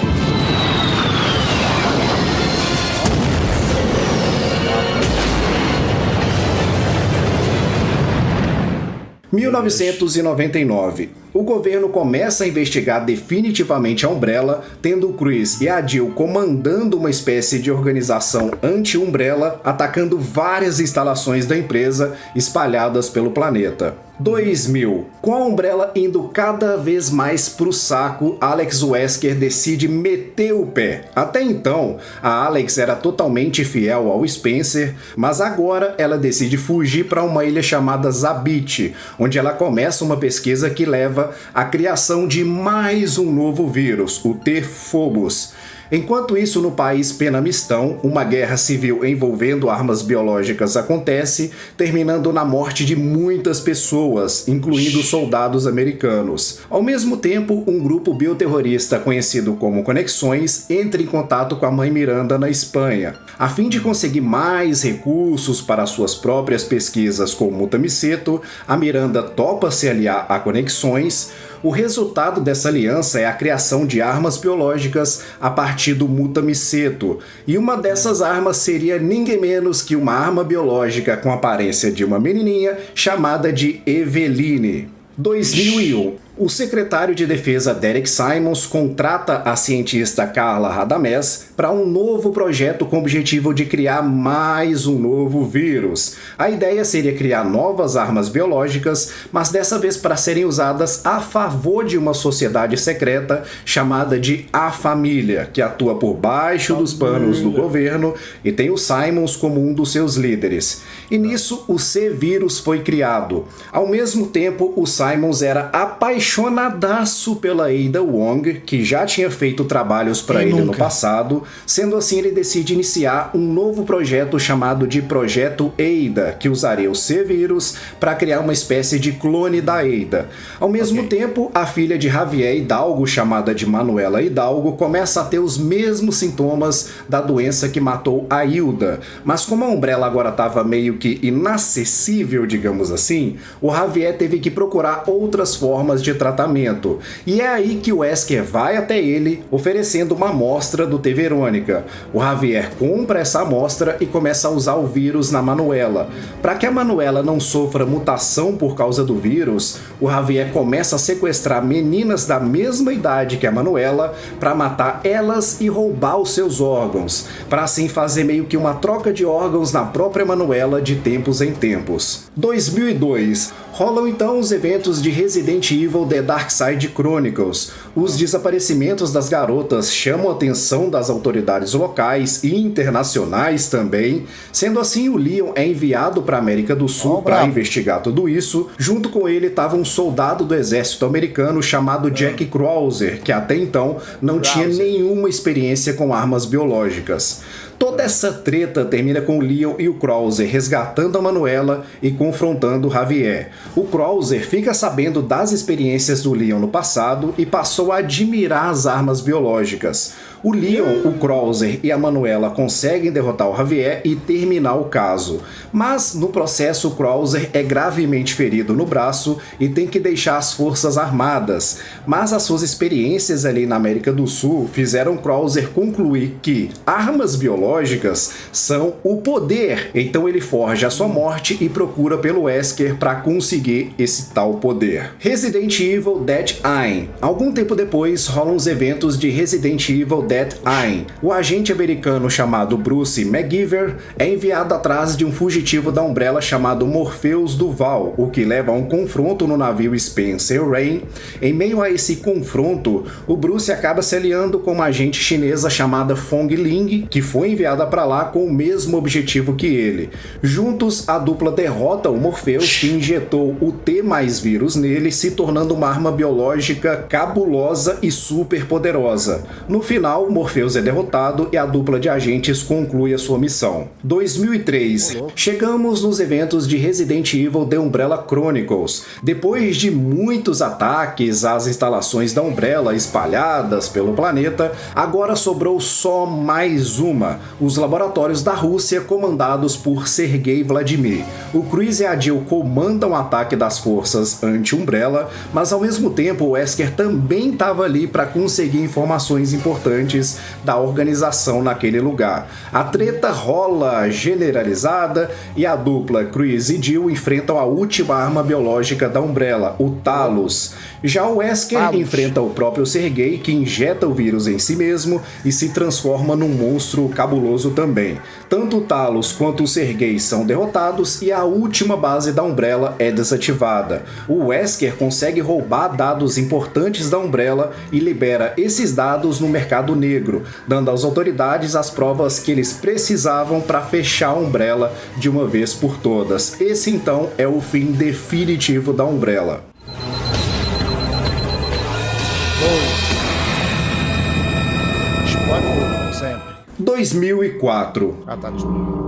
1999. O governo começa a investigar definitivamente a Umbrella, tendo o Chris e a Jill comandando uma espécie de organização anti-Umbrella, atacando várias instalações da empresa espalhadas pelo planeta. 2000. Com a Umbrella indo cada vez mais pro saco, Alex Wesker decide meter o pé. Até então, a Alex era totalmente fiel ao Spencer, mas agora ela decide fugir para uma ilha chamada Zabit, onde ela começa uma pesquisa que leva à criação de mais um novo vírus, o T-Phobos. Enquanto isso, no país Penamistão, uma guerra civil envolvendo armas biológicas acontece, terminando na morte de muitas pessoas, incluindo soldados americanos. Ao mesmo tempo, um grupo bioterrorista conhecido como Conexões entra em contato com a mãe Miranda na Espanha. A fim de conseguir mais recursos para suas próprias pesquisas com o Mutamiceto, a Miranda topa se aliar a Conexões. O resultado dessa aliança é a criação de armas biológicas a partir do Mutamiceto, e uma dessas armas seria ninguém menos que uma arma biológica com a aparência de uma menininha chamada de Eveline. 2001. O secretário de Defesa Derek Simons contrata a cientista Carla Radames para um novo projeto com o objetivo de criar mais um novo vírus. A ideia seria criar novas armas biológicas, mas dessa vez para serem usadas a favor de uma sociedade secreta chamada de A Família, que atua por baixo dos panos do governo e tem o Simons como um dos seus líderes. E nisso o C-Vírus foi criado. Ao mesmo tempo, o Simons era apaixonadaço pela Ada Wong, que já tinha feito trabalhos para ele no passado. Sendo assim, ele decide iniciar um novo projeto chamado de Projeto Ada, que usaria o C-Vírus para criar uma espécie de clone da Ada. Ao mesmo tempo, a filha de Javier Hidalgo, chamada de Manuela Hidalgo, começa a ter os mesmos sintomas da doença que matou a Hilda. Mas como a Umbrella agora estava meio que inacessível, digamos assim, o Javier teve que procurar outras formas de tratamento. E é aí que o Wesker vai até ele, oferecendo uma amostra do T. Verônica. O Javier compra essa amostra e começa a usar o vírus na Manuela. Para que a Manuela não sofra mutação por causa do vírus, o Javier começa a sequestrar meninas da mesma idade que a Manuela para matar elas e roubar os seus órgãos, para assim fazer meio que uma troca de órgãos na própria Manuela de tempos em tempos. 2002. Rolam então os eventos de Resident Evil The Dark Side Chronicles. Os desaparecimentos das garotas chamam a atenção das autoridades locais e internacionais também. Sendo assim, o Leon é enviado para a América do Sul para investigar tudo isso. Junto com ele estava um soldado do exército americano chamado Jack Krauser, que até então não tinha nenhuma experiência com armas biológicas. Toda essa treta termina com o Leon e o Krauser resgatando a Manuela e confrontando o Javier. O Krauser fica sabendo das experiências do Leon no passado e passou a admirar as armas biológicas. O Leon, o Krauser e a Manuela conseguem derrotar o Javier e terminar o caso. Mas, no processo, o Krauser é gravemente ferido no braço e tem que deixar as forças armadas. Mas as suas experiências ali na América do Sul fizeram Krauser concluir que armas biológicas são o poder. Então ele forja a sua morte e procura pelo Wesker para conseguir esse tal poder. Resident Evil Dead Aim. Algum tempo depois, rolam os eventos de Resident Evil Dead Aim. O agente americano chamado Bruce McGiver é enviado atrás de um fugitivo da Umbrella chamado Morpheus Duval, o que leva a um confronto no navio Spencer Rain. Em meio a esse confronto, o Bruce acaba se aliando com uma agente chinesa chamada Fong Ling, que foi enviada para lá com o mesmo objetivo que ele. Juntos, a dupla derrota o Morpheus, que injetou o T mais vírus nele, se tornando uma arma biológica cabulosa e super poderosa. No final, Morpheus é derrotado e a dupla de agentes conclui a sua missão. 2003. Chegamos nos eventos de Resident Evil The Umbrella Chronicles. Depois de muitos ataques às instalações da Umbrella espalhadas pelo planeta, agora sobrou só mais uma: os laboratórios da Rússia comandados por Sergei Vladimir. O Chris e a Jill comandam o ataque das forças anti-Umbrella, mas ao mesmo tempo o Wesker também estava ali para conseguir informações importantes integrantes da organização naquele lugar. A treta rola generalizada e a dupla Chris e Jill enfrentam a última arma biológica da Umbrella, o Talos. Já o Wesker enfrenta o próprio Sergei, que injeta o vírus em si mesmo e se transforma num monstro cabuloso também. Tanto o Talos quanto o Sergei são derrotados e a última base da Umbrella é desativada. O Wesker consegue roubar dados importantes da Umbrella e libera esses dados no mercado negro, dando às autoridades as provas que eles precisavam para fechar a Umbrella de uma vez por todas. Esse então é o fim definitivo da Umbrella. Spoiler, como sempre. 2004. Ah, tá, desculpa.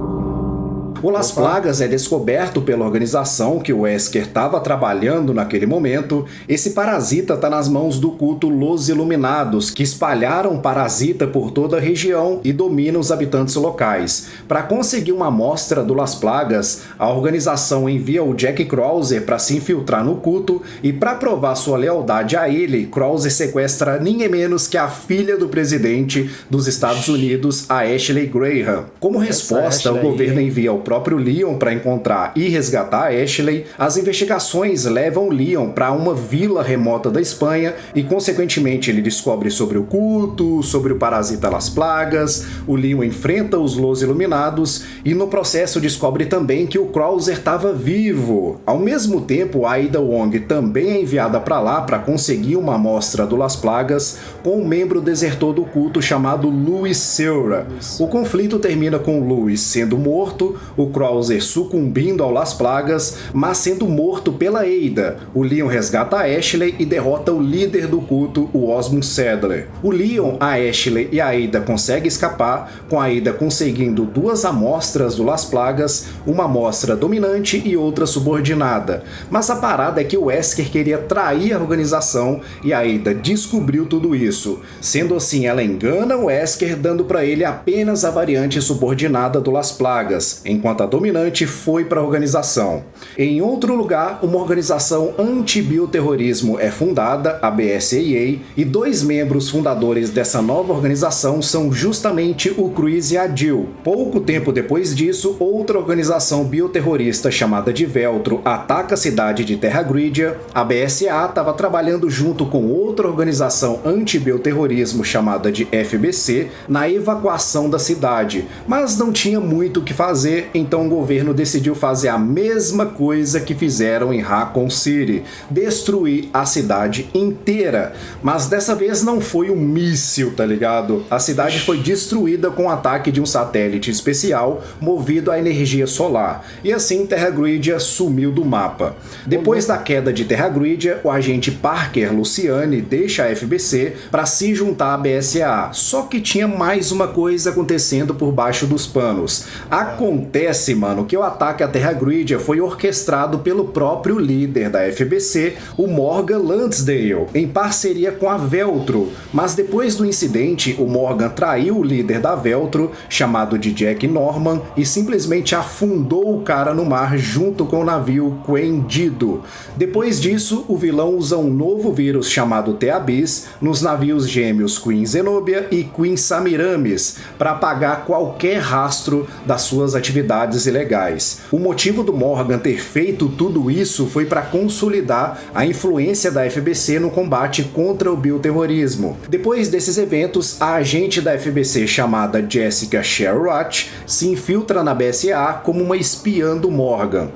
O Las Plagas é descoberto pela organização que o Wesker estava trabalhando naquele momento. Esse parasita está nas mãos do culto Los Iluminados, que espalharam o parasita por toda a região e domina os habitantes locais. Para conseguir uma amostra do Las Plagas, a organização envia o Jack Krauser para se infiltrar no culto e, para provar sua lealdade a ele, Krauser sequestra ninguém menos que a filha do presidente dos Estados Unidos, a Ashley Graham. Como resposta, o governo envia o próprio Leon para encontrar e resgatar a Ashley. As investigações levam Leon para uma vila remota da Espanha e, consequentemente, ele descobre sobre o culto, sobre o parasita Las Plagas. O Leon enfrenta os Los Iluminados e, no processo, descobre também que o Krauser estava vivo. Ao mesmo tempo, a Ada Wong também é enviada para lá para conseguir uma amostra do Las Plagas com um membro desertor do culto chamado Louis Seura. O conflito termina com Louis sendo morto, o Krauser sucumbindo ao Las Plagas, mas sendo morto pela Ada. O Leon resgata a Ashley e derrota o líder do culto, o Osmond Sadler. O Leon, a Ashley e a Ada conseguem escapar, com a Ada conseguindo 2 amostras do Las Plagas, uma amostra dominante e outra subordinada. Mas a parada é que o Wesker queria trair a organização e a Ada descobriu tudo isso. Sendo assim, ela engana o Wesker, dando para ele apenas a variante subordinada do Las Plagas, enquanto a dominante foi para a organização. Em outro lugar, uma organização anti-bioterrorismo é fundada, a BSAA, e 2 membros fundadores dessa nova organização são justamente o Chris e a Jill. Pouco tempo depois disso, outra organização bioterrorista chamada de Veltro ataca a cidade de Terra Gridia. A BSAA estava trabalhando junto com outra organização anti-bioterrorismo chamada de FBC na evacuação da cidade, mas não tinha muito o que fazer, então o governo decidiu fazer a mesma coisa que fizeram em Raccoon City, destruir a cidade inteira. Mas dessa vez não foi um míssil, tá ligado? A cidade foi destruída com o ataque de um satélite especial movido à energia solar. E assim Terra Gridia sumiu do mapa. Depois da queda de Terra Gridia, o agente Parker Luciani deixa a FBC para se juntar à BSAA. Só que tinha mais uma coisa acontecendo por baixo dos panos. Acontece, mano, que o ataque à Terra Gridia foi orquestrado pelo próprio líder da FBC, o Morgan Lansdale, em parceria com a Veltro. Mas depois do incidente, o Morgan traiu o líder da Veltro, chamado de Jack Norman, e simplesmente afundou o cara no mar junto com o navio Queen Dido. Depois disso, o vilão usa um novo vírus chamado The-Abyss nos navios gêmeos Queen Zenobia e Queen Samiramis para apagar qualquer rastro das suas atividades ilegais. O motivo do Morgan ter feito tudo isso foi para consolidar a influência da FBC no combate contra o bioterrorismo. Depois desses eventos, a agente da FBC chamada Jessica Sherratt se infiltra na BSAA como uma espiã do Morgan.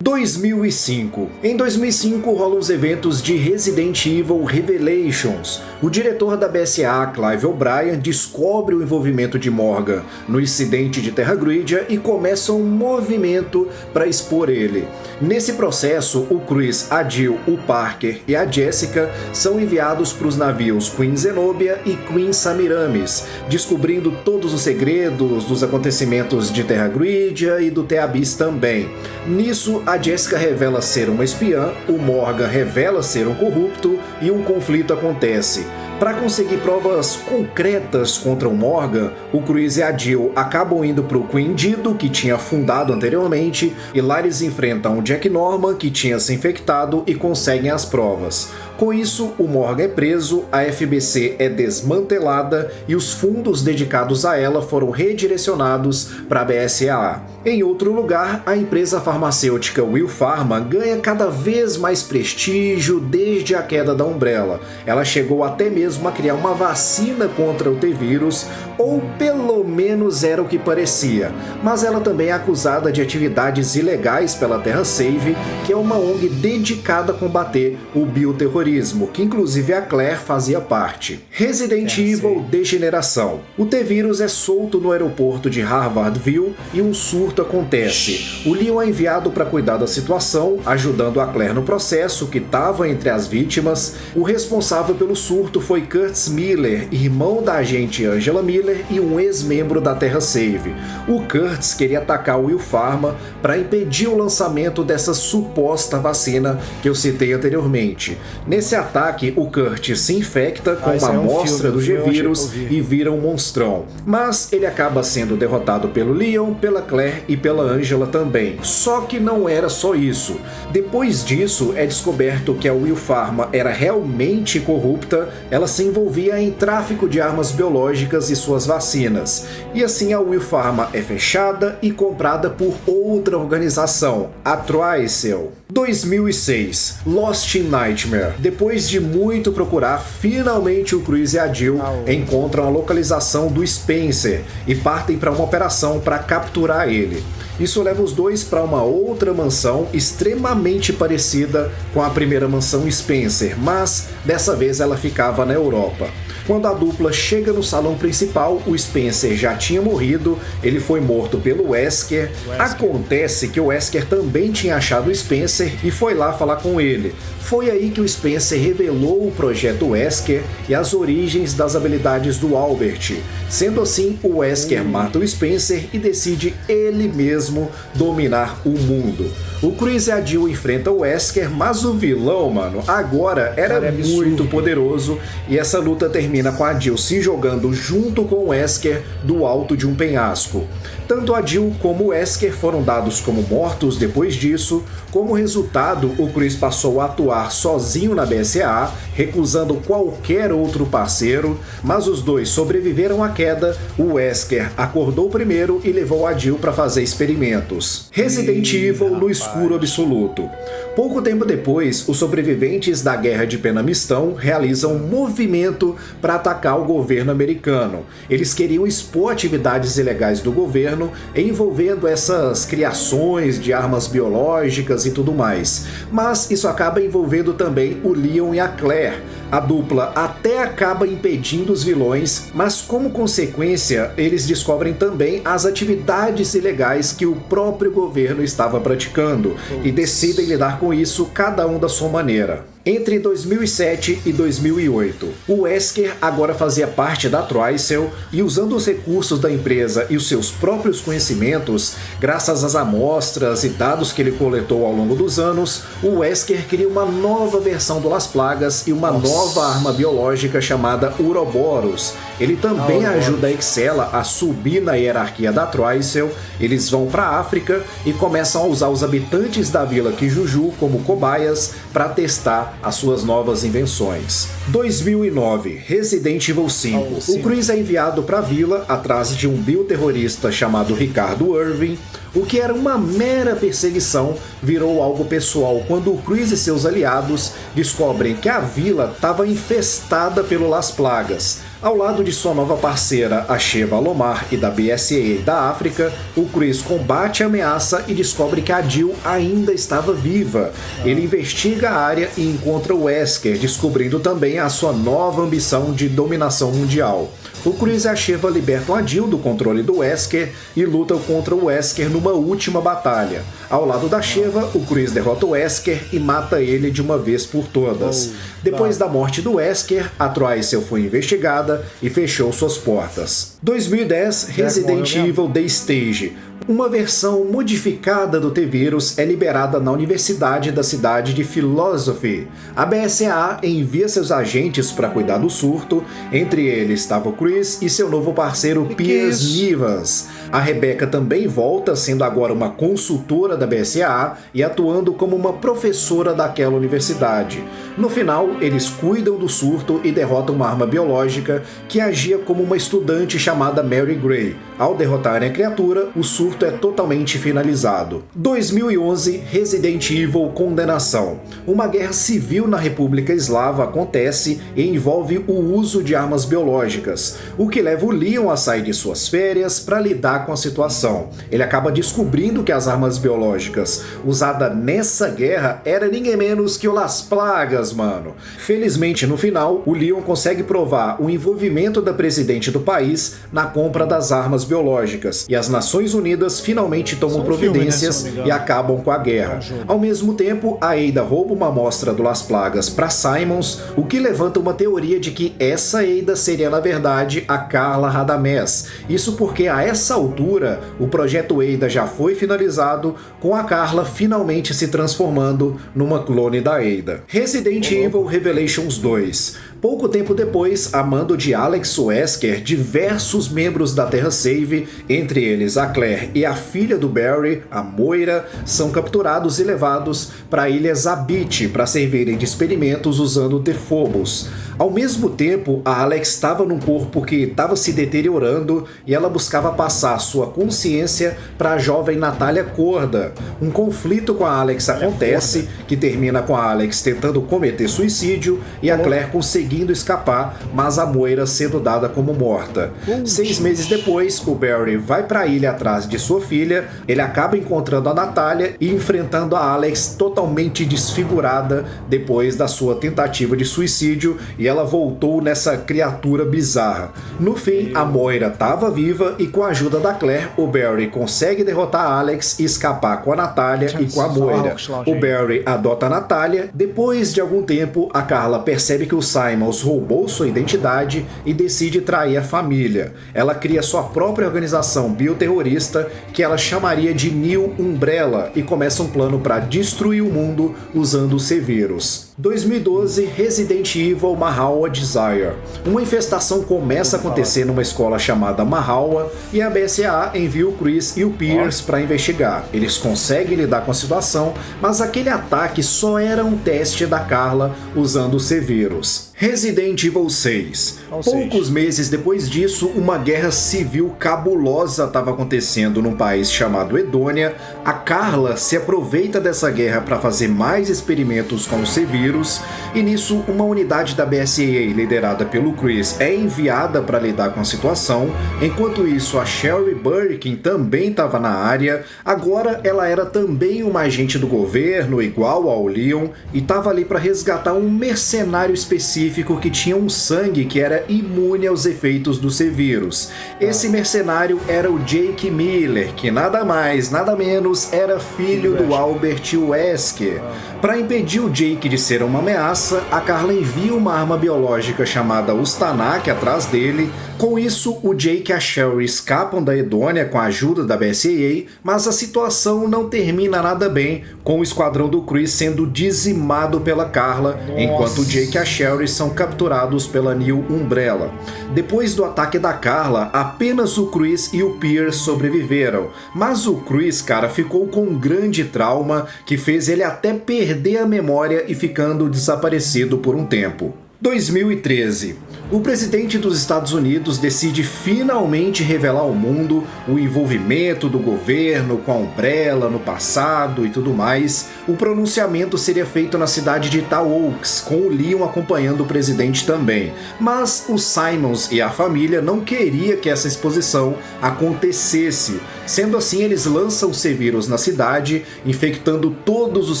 2005. Em 2005 rolam os eventos de Resident Evil Revelations. O diretor da BSAA, Clive O'Brien, descobre o envolvimento de Morgan no incidente de Terra Gridia e começa um movimento para expor ele. Nesse processo, o Chris, a Jill, o Parker e a Jessica são enviados para os navios Queen Zenobia e Queen Samiramis, descobrindo todos os segredos dos acontecimentos de Terra Gridia e do The-Abyss também. Nisso, a Jessica revela ser uma espiã, o Morgan revela ser um corrupto e um conflito acontece. Para conseguir provas concretas contra o Morgan, o Cruz e a Jill acabam indo para o Queen Dido, que tinha fundado anteriormente, e lá eles enfrentam o Jack Norman, que tinha se infectado, e conseguem as provas. Com isso, o Morgan é preso, a FBC é desmantelada e os fundos dedicados a ela foram redirecionados para a BSAA. Em outro lugar, a empresa farmacêutica Will Pharma ganha cada vez mais prestígio desde a queda da Umbrella. Ela chegou até mesmo a criar uma vacina contra o T-Vírus, ou pelo menos era o que parecia. Mas ela também é acusada de atividades ilegais pela Terra Save, que é uma ONG dedicada a combater o bioterrorismo, que inclusive a Claire fazia parte. Resident Evil Degeneração. O T-Vírus é solto no aeroporto de Harvardville e um surto acontece. O Leon é enviado para cuidar da situação, ajudando a Claire no processo, que estava entre as vítimas. O responsável pelo surto foi Kurtz Miller, irmão da agente Angela Miller e um ex-membro da Terra Save. O Kurtz queria atacar o Will Pharma para impedir o lançamento dessa suposta vacina que eu citei anteriormente. Nesse ataque, o Kurtz se infecta com uma amostra do G-Vírus e vira um monstrão. Mas ele acaba sendo derrotado pelo Leon, pela Claire e pela Angela também. Só que não era só isso. Depois disso, é descoberto que a Will Pharma era realmente corrupta, ela se envolvia em tráfico de armas biológicas e suas vacinas. E assim a Will Pharma é fechada e comprada por outra organização, a Trycell. 2006, Lost in Nightmare. Depois de muito procurar, finalmente o Cruz e a Jill encontram a localização do Spencer e partem para uma operação para capturar ele. Isso leva os dois para uma outra mansão extremamente parecida com a primeira mansão Spencer, mas dessa vez ela ficava na Europa. Quando a dupla chega no salão principal, o Spencer já tinha morrido, ele foi morto pelo Wesker. Acontece que o Wesker também tinha achado o Spencer e foi lá falar com ele. Foi aí que o Spencer revelou o projeto Wesker e as origens das habilidades do Albert. Sendo assim, o Wesker mata o Spencer e decide ele mesmo dominar o mundo. O Cruz e a Jill enfrentam o Wesker, mas o vilão, mano, agora era muito poderoso e essa luta termina com a Jill se jogando junto com o Wesker do alto de um penhasco. Tanto a Jill como o Wesker foram dados como mortos depois disso. Como resultado, o Cruz passou a atuar sozinho na BSAA, recusando qualquer outro parceiro, mas os dois sobreviveram à queda. O Wesker acordou primeiro e levou a Jill para fazer experimentos. Resident Evil no escuro absoluto. Pouco tempo depois, os sobreviventes da Guerra de Penamistão realizam um movimento para atacar o governo americano. Eles queriam expor atividades ilegais do governo, envolvendo essas criações de armas biológicas e tudo mais. Mas isso acaba envolvendo também o Leon e a Claire. A dupla até acaba impedindo os vilões, mas como consequência, eles descobrem também as atividades ilegais que o próprio governo estava praticando e decidem lidar com isso cada um da sua maneira. Entre 2007 e 2008, o Wesker agora fazia parte da Trycell e, usando os recursos da empresa e os seus próprios conhecimentos, graças às amostras e dados que ele coletou ao longo dos anos, o Wesker cria uma nova versão do Las Plagas e uma nova arma biológica chamada Uroboros. Ele também ajuda a Excella a subir na hierarquia da Trycell. Eles vão para a África e começam a usar os habitantes da Vila Kijuju como cobaias para testar as suas novas invenções. 2009, Resident Evil 5. O Cruz é enviado para a vila atrás de um bioterrorista chamado Ricardo Irving. O que era uma mera perseguição virou algo pessoal quando o Cruz e seus aliados descobrem que a vila estava infestada pelo Las Plagas. Ao lado de sua nova parceira, a Sheva Alomar e da BSAA da África, o Cruz combate a ameaça e descobre que a Jill ainda estava viva. Ele investiga a área e encontra o Wesker, descobrindo também a sua nova ambição de dominação mundial. O Cruz e a Sheva libertam a Jill do controle do Wesker e lutam contra o Wesker numa última batalha. Ao lado da Sheva, o Cruz derrota o Wesker e mata ele de uma vez por todas. Depois da morte do Wesker, a Trycell foi investigada e fechou suas portas. 2010, Resident Evil The Stage. Uma versão modificada do T-Vírus é liberada na Universidade da cidade de Philosophy. A BSAA envia seus agentes para cuidar do surto, entre eles estava o Chris e seu novo parceiro Piers Nivans. A Rebecca também volta, sendo agora uma consultora da BSAA e atuando como uma professora daquela universidade. No final, eles cuidam do surto e derrotam uma arma biológica que agia como uma estudante chamada Mary Gray. Ao derrotarem a criatura, o surto é totalmente finalizado. 2011, Resident Evil Condenação. Uma guerra civil na República Eslava acontece e envolve o uso de armas biológicas, o que leva o Leon a sair de suas férias para lidar com a situação. Ele acaba descobrindo que as armas biológicas usadas nessa guerra era ninguém menos que o Las Plagas, mano. Felizmente, no final, o Leon consegue provar o envolvimento da presidente do país na compra das armas biológicas, e as Nações Unidas finalmente tomam providências e acabam com a guerra. Ao mesmo tempo, a Ada rouba uma amostra do Las Plagas para Simons, o que levanta uma teoria de que essa Ada seria na verdade a Carla Radames. Isso porque a essa altura o projeto Ada já foi finalizado, com a Carla finalmente se transformando numa clone da Ada. Resident Evil Revelations 2. Pouco tempo depois, a mando de Alex Wesker, diversos membros da Terra Save, entre eles a Claire e a filha do Barry, a Moira, são capturados e levados para a ilha Zabit para servirem de experimentos usando The Phobos. Ao mesmo tempo, a Alex estava num corpo que estava se deteriorando e ela buscava passar sua consciência para a jovem Natália Corda. Um conflito com a Alex acontece, que termina com a Alex tentando cometer suicídio e a Claire conseguindo escapar, mas a Moira sendo dada como morta. 6 meses depois, o Barry vai para a ilha atrás de sua filha, ele acaba encontrando a Natália e enfrentando a Alex totalmente desfigurada depois da sua tentativa de suicídio, e ela voltou nessa criatura bizarra. No fim, a Moira estava viva e com a ajuda da Claire, o Barry consegue derrotar a Alex e escapar com a Natália e com a Moira. O Barry adota a Natália. Depois de algum tempo, a Carla percebe que o Simons roubou sua identidade e decide trair a família. Ela cria sua própria organização bioterrorista que ela chamaria de New Umbrella e começa um plano para destruir o mundo usando o C-Vírus. 2012, Resident Evil Mahawa Desire. Uma infestação começa a acontecer numa escola chamada Mahawa e a BSAA envia o Chris e o Piers para investigar. Eles conseguem lidar com a situação, mas aquele ataque só era um teste da Carla usando o C-Vírus. Resident Evil 6. Poucos meses depois disso, uma guerra civil cabulosa estava acontecendo num país chamado Edônia. A Carla se aproveita dessa guerra para fazer mais experimentos com o C-Vírus, e nisso uma unidade da BSAA liderada pelo Chris é enviada para lidar com a situação. Enquanto isso, a Sherry Birkin também estava na área. Agora ela era também uma agente do governo, igual ao Leon, e estava ali para resgatar um mercenário específico que tinha um sangue que era imune aos efeitos do C-Vírus. Esse mercenário era o Jake Miller, que nada mais, nada menos era filho do Albert Wesker. Para impedir o Jake de ser uma ameaça, a Carla envia uma arma biológica chamada Ustanak atrás dele. Com isso, o Jake e a Sherry escapam da Edônia com a ajuda da BSAA, mas a situação não termina nada bem, com o esquadrão do Chris sendo dizimado pela Carla, enquanto o Jake e a Sherry são capturados pela New Umbrella. Depois do ataque da Carla, apenas o Chris e o Piers sobreviveram, mas o Chris, cara, ficou com um grande trauma que fez ele até perder a memória e ficando desaparecido por um tempo. 2013. O presidente dos Estados Unidos decide finalmente revelar ao mundo o envolvimento do governo com a Umbrella no passado e tudo mais. O pronunciamento seria feito na cidade de Taoaks, com o Leon acompanhando o presidente também. Mas os Simons e a família não queriam que essa exposição acontecesse. Sendo assim, eles lançam o C-Vírus na cidade, infectando todos os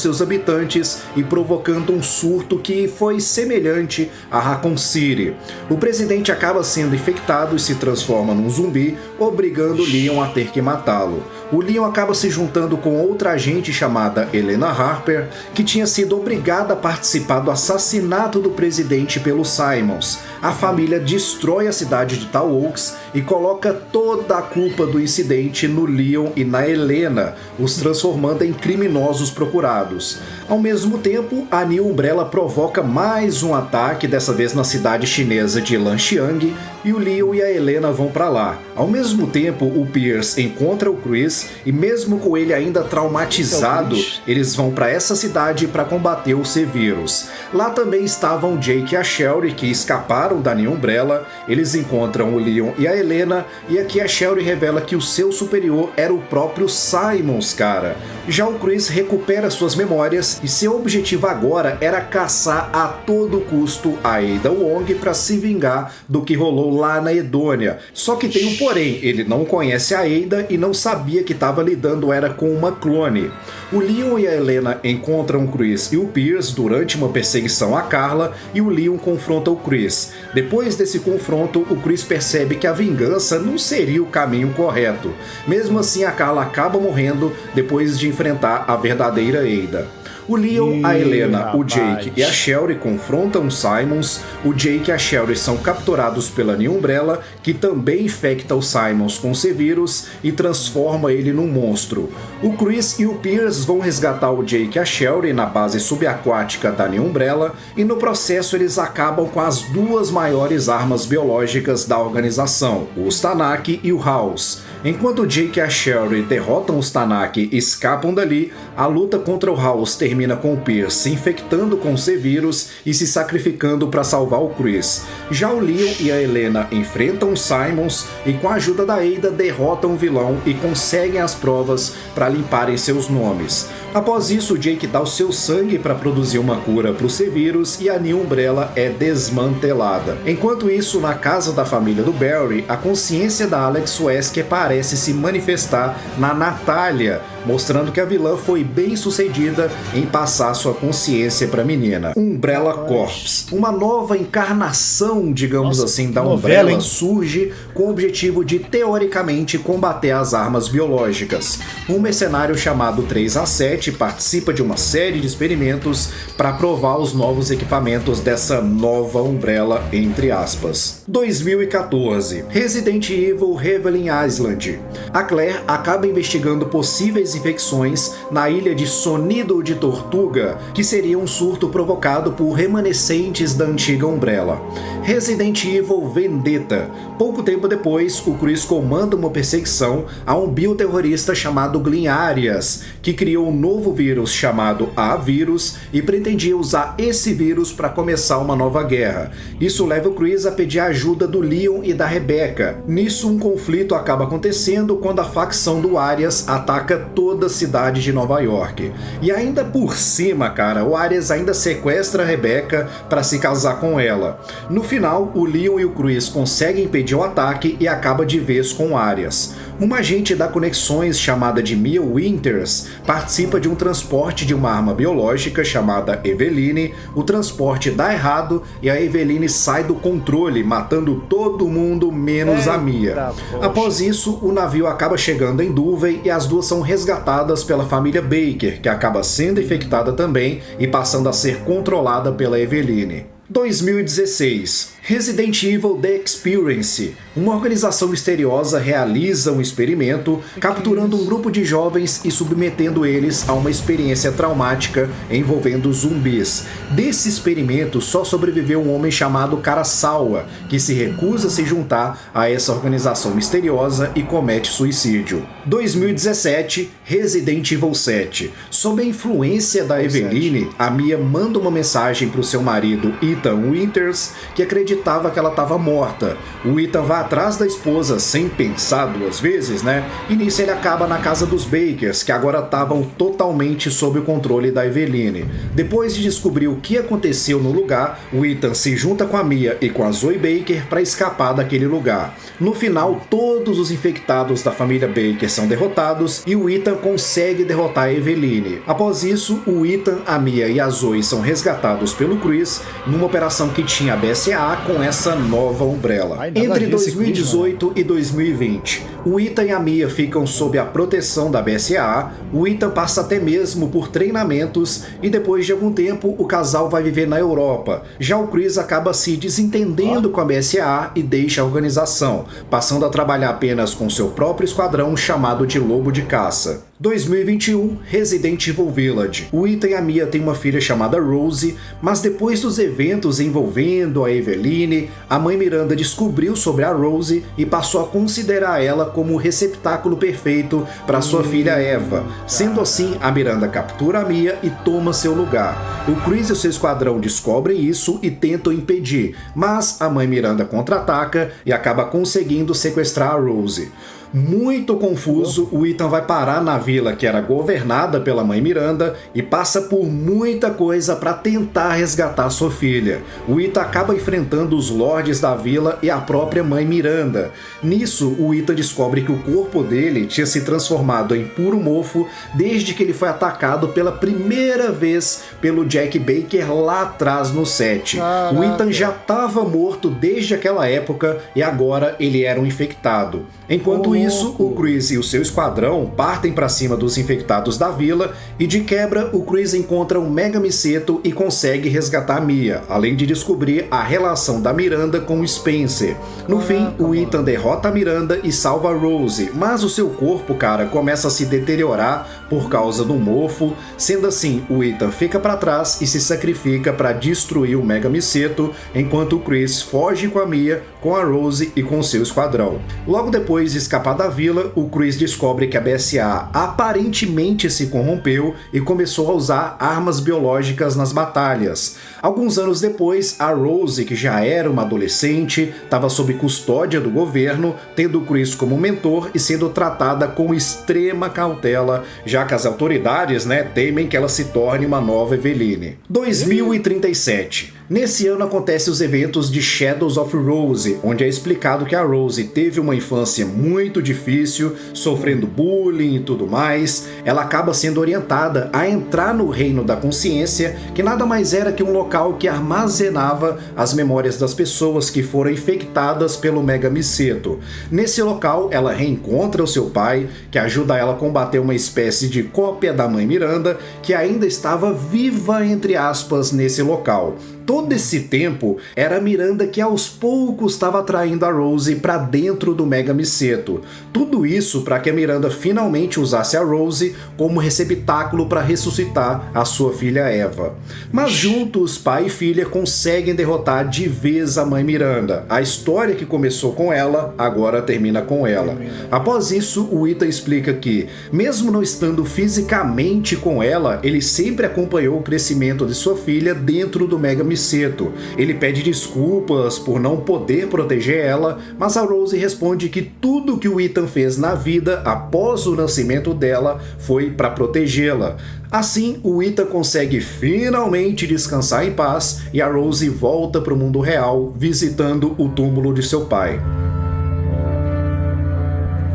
seus habitantes e provocando um surto que foi semelhante a Raccoon City. O presidente acaba sendo infectado e se transforma num zumbi, obrigando Leon a ter que matá-lo. O Leon acaba se juntando com outra agente chamada Helena Harper, que tinha sido obrigada a participar do assassinato do presidente pelos Simons. a família destrói a cidade de Tall Oaks e coloca toda a culpa do incidente no Leon e na Helena, os transformando em criminosos procurados. Ao mesmo tempo, a New Umbrella provoca mais um ataque, dessa vez na cidade chinesa de Lanxiang, e o Leon e a Helena vão para lá. Ao mesmo tempo, o Pierce encontra o Chris e, mesmo com ele ainda traumatizado, eles vão para essa cidade para combater o C-Vírus. Lá também estavam Jake e a Sherry, que escaparam da New Umbrella. Eles encontram o Leon e a Helena, e aqui a Sherry revela que o seu superior era o próprio Simons, cara. Já o Chris recupera suas memórias e seu objetivo agora era caçar a todo custo a Ada Wong para se vingar do que rolou lá na Edônia. Só que tem um porém, ele não conhece a Ada e não sabia que estava lidando era com uma clone. O Leon e a Helena encontram o Chris e o Pierce durante uma perseguição a Carla, e o Leon confronta o Chris. Depois desse confronto, o Chris percebe que a vingança não seria o caminho correto. Mesmo assim, a Carla acaba morrendo depois de enfrentar a verdadeira Ada. O Leon, a Helena, o Jake e a Sherry confrontam Simons. O Jake e a Sherry são capturados pela New Umbrella, que também infecta o Simons com o C-Vírus e transforma ele num monstro. O Chris e o Pierce vão resgatar o Jake e a Sherry na base subaquática da New Umbrella, e no processo eles acabam com as duas maiores armas biológicas da organização, os Tanakh e o House. Enquanto o Jake e a Sherry derrotam os Tanakh e escapam dali, a luta contra o House termina com o Pierce se infectando com o C-Vírus e se sacrificando para salvar o Chris. Já o Leon e a Helena enfrentam os Simons e, com a ajuda da Ada, derrotam o vilão e conseguem as provas para limparem seus nomes. Após isso, o Jake dá o seu sangue para produzir uma cura para o C-Vírus e a New Umbrella é desmantelada. Enquanto isso, na casa da família do Barry, a consciência da Alex Wesker parece se manifestar na Natália, mostrando que a vilã foi bem sucedida em passar sua consciência para a menina. Umbrella Corps, uma nova encarnação, digamos assim, da Umbrella, surge com o objetivo de, teoricamente, combater as armas biológicas. Um mercenário chamado 3A7 participa de uma série de experimentos para provar os novos equipamentos dessa nova Umbrella, entre aspas. 2014, Resident Evil Reveling Island. A Claire acaba investigando possíveis infecções na ilha de Sonido de Tortuga, que seria um surto provocado por remanescentes da antiga Umbrella. Resident Evil Vendetta. Pouco tempo depois, o Chris comanda uma perseguição a um bioterrorista chamado Glyn Arias, que criou um novo vírus chamado A-Vírus e pretendia usar esse vírus para começar uma nova guerra. Isso leva o Chris a pedir a ajuda do Leon e da Rebecca. Nisso, um conflito acaba acontecendo quando a facção do Arias ataca toda a cidade de Nova York. E ainda por cima, cara, o Arias ainda sequestra a Rebecca para se casar com ela. No final, o Leon e o Chris conseguem impedir o ataque e acaba de vez com o Arias. Uma agente da Conexões chamada de Mia Winters participa de um transporte de uma arma biológica chamada Eveline. O transporte dá errado e a Eveline sai do controle, matando todo mundo menos a Mia. Após isso, o navio acaba chegando em Duvey e as duas são resgatadas pela família Baker, que acaba sendo infectada também e passando a ser controlada pela Eveline. 2016. Resident Evil The Experience. Uma organização misteriosa realiza um experimento, capturando um grupo de jovens e submetendo eles a uma experiência traumática envolvendo zumbis. Desse experimento só sobreviveu um homem chamado Karasawa, que se recusa a se juntar a essa organização misteriosa e comete suicídio. 2017. Resident Evil 7. Sob a influência da Eveline, a Mia manda uma mensagem para o seu marido Ethan Winters, que acreditava que ela estava morta. O Ethan vai atrás da esposa sem pensar duas vezes, né? E nisso ele acaba na casa dos Bakers, que agora estavam totalmente sob o controle da Eveline. Depois de descobrir o que aconteceu no lugar, o Ethan se junta com a Mia e com a Zoe Baker para escapar daquele lugar. No final, todos os infectados da família Baker são derrotados e o Ethan consegue derrotar a Eveline. Após isso, o Ethan, a Mia e a Zoe são resgatados pelo Chris numa operação que tinha a BSAA, com essa nova Umbrella. Ai, nada a Entre ver esse 2018 e 2020, o Ethan e a Mia ficam sob a proteção da BSAA, o Ethan passa até mesmo por treinamentos e depois de algum tempo o casal vai viver na Europa. Já o Chris acaba se desentendendo com a BSAA e deixa a organização, passando a trabalhar apenas com seu próprio esquadrão chamado de Lobo de Caça. 2021, Resident Evil Village. O Ethan e a Mia têm uma filha chamada Rose, mas depois dos eventos envolvendo a Eveline, a mãe Miranda descobriu sobre a Rose e passou a considerar ela como o receptáculo perfeito para sua filha Eva. Sendo assim, a Miranda captura a Mia e toma seu lugar. O Chris e o seu esquadrão descobrem isso e tentam impedir, mas a mãe Miranda contra-ataca e acaba conseguindo sequestrar a Rose. Muito confuso, o Ethan vai parar na vila que era governada pela mãe Miranda e passa por muita coisa para tentar resgatar sua filha. O Ethan acaba enfrentando os lordes da vila e a própria mãe Miranda. Nisso, o Ethan descobre que o corpo dele tinha se transformado em puro mofo desde que ele foi atacado pela primeira vez pelo Jack Baker lá atrás no set. Caraca. O Ethan já estava morto desde aquela época e agora ele era um infectado. Enquanto isso, o Chris e o seu esquadrão partem para cima dos infectados da vila e de quebra o Chris encontra um Mega Miceto e consegue resgatar Mia, além de descobrir a relação da Miranda com o Spencer. No fim, o Ethan derrota a Miranda e salva a Rose, mas o seu corpo, cara, começa a se deteriorar por causa do mofo. Sendo assim, o Ethan fica para trás e se sacrifica para destruir o Mega Miceto, enquanto o Chris foge com a Mia, com a Rose e com seu esquadrão. Logo depois de escapar da vila, o Chris descobre que a BSAA aparentemente se corrompeu e começou a usar armas biológicas nas batalhas. Alguns anos depois, a Rose, que já era uma adolescente, estava sob custódia do governo, tendo o Chris como mentor e sendo tratada com extrema cautela, já que as autoridades, temem que ela se torne uma nova Eveline. 2037. Nesse ano acontecem os eventos de Shadows of Rose, onde é explicado que a Rose teve uma infância muito difícil, sofrendo bullying e tudo mais. Ela acaba sendo orientada a entrar no Reino da Consciência, que nada mais era que um local que armazenava as memórias das pessoas que foram infectadas pelo Mega Miceto. Nesse local, ela reencontra o seu pai, que ajuda ela a combater uma espécie de cópia da mãe Miranda, que ainda estava viva, entre aspas, nesse local. Todo esse tempo, era a Miranda que aos poucos estava atraindo a Rose para dentro do Mega Miceto. Tudo isso para que a Miranda finalmente usasse a Rose como receptáculo para ressuscitar a sua filha Eva. Mas juntos, pai e filha conseguem derrotar de vez a mãe Miranda. A história que começou com ela, agora termina com ela. Após isso, o Ethan explica que, mesmo não estando fisicamente com ela, ele sempre acompanhou o crescimento de sua filha dentro do Mega Miceto. Ele pede desculpas por não poder proteger ela, mas a Rose responde que tudo que o Ethan fez na vida após o nascimento dela foi para protegê-la. Assim, o Ethan consegue finalmente descansar em paz e a Rose volta para o mundo real, visitando o túmulo de seu pai.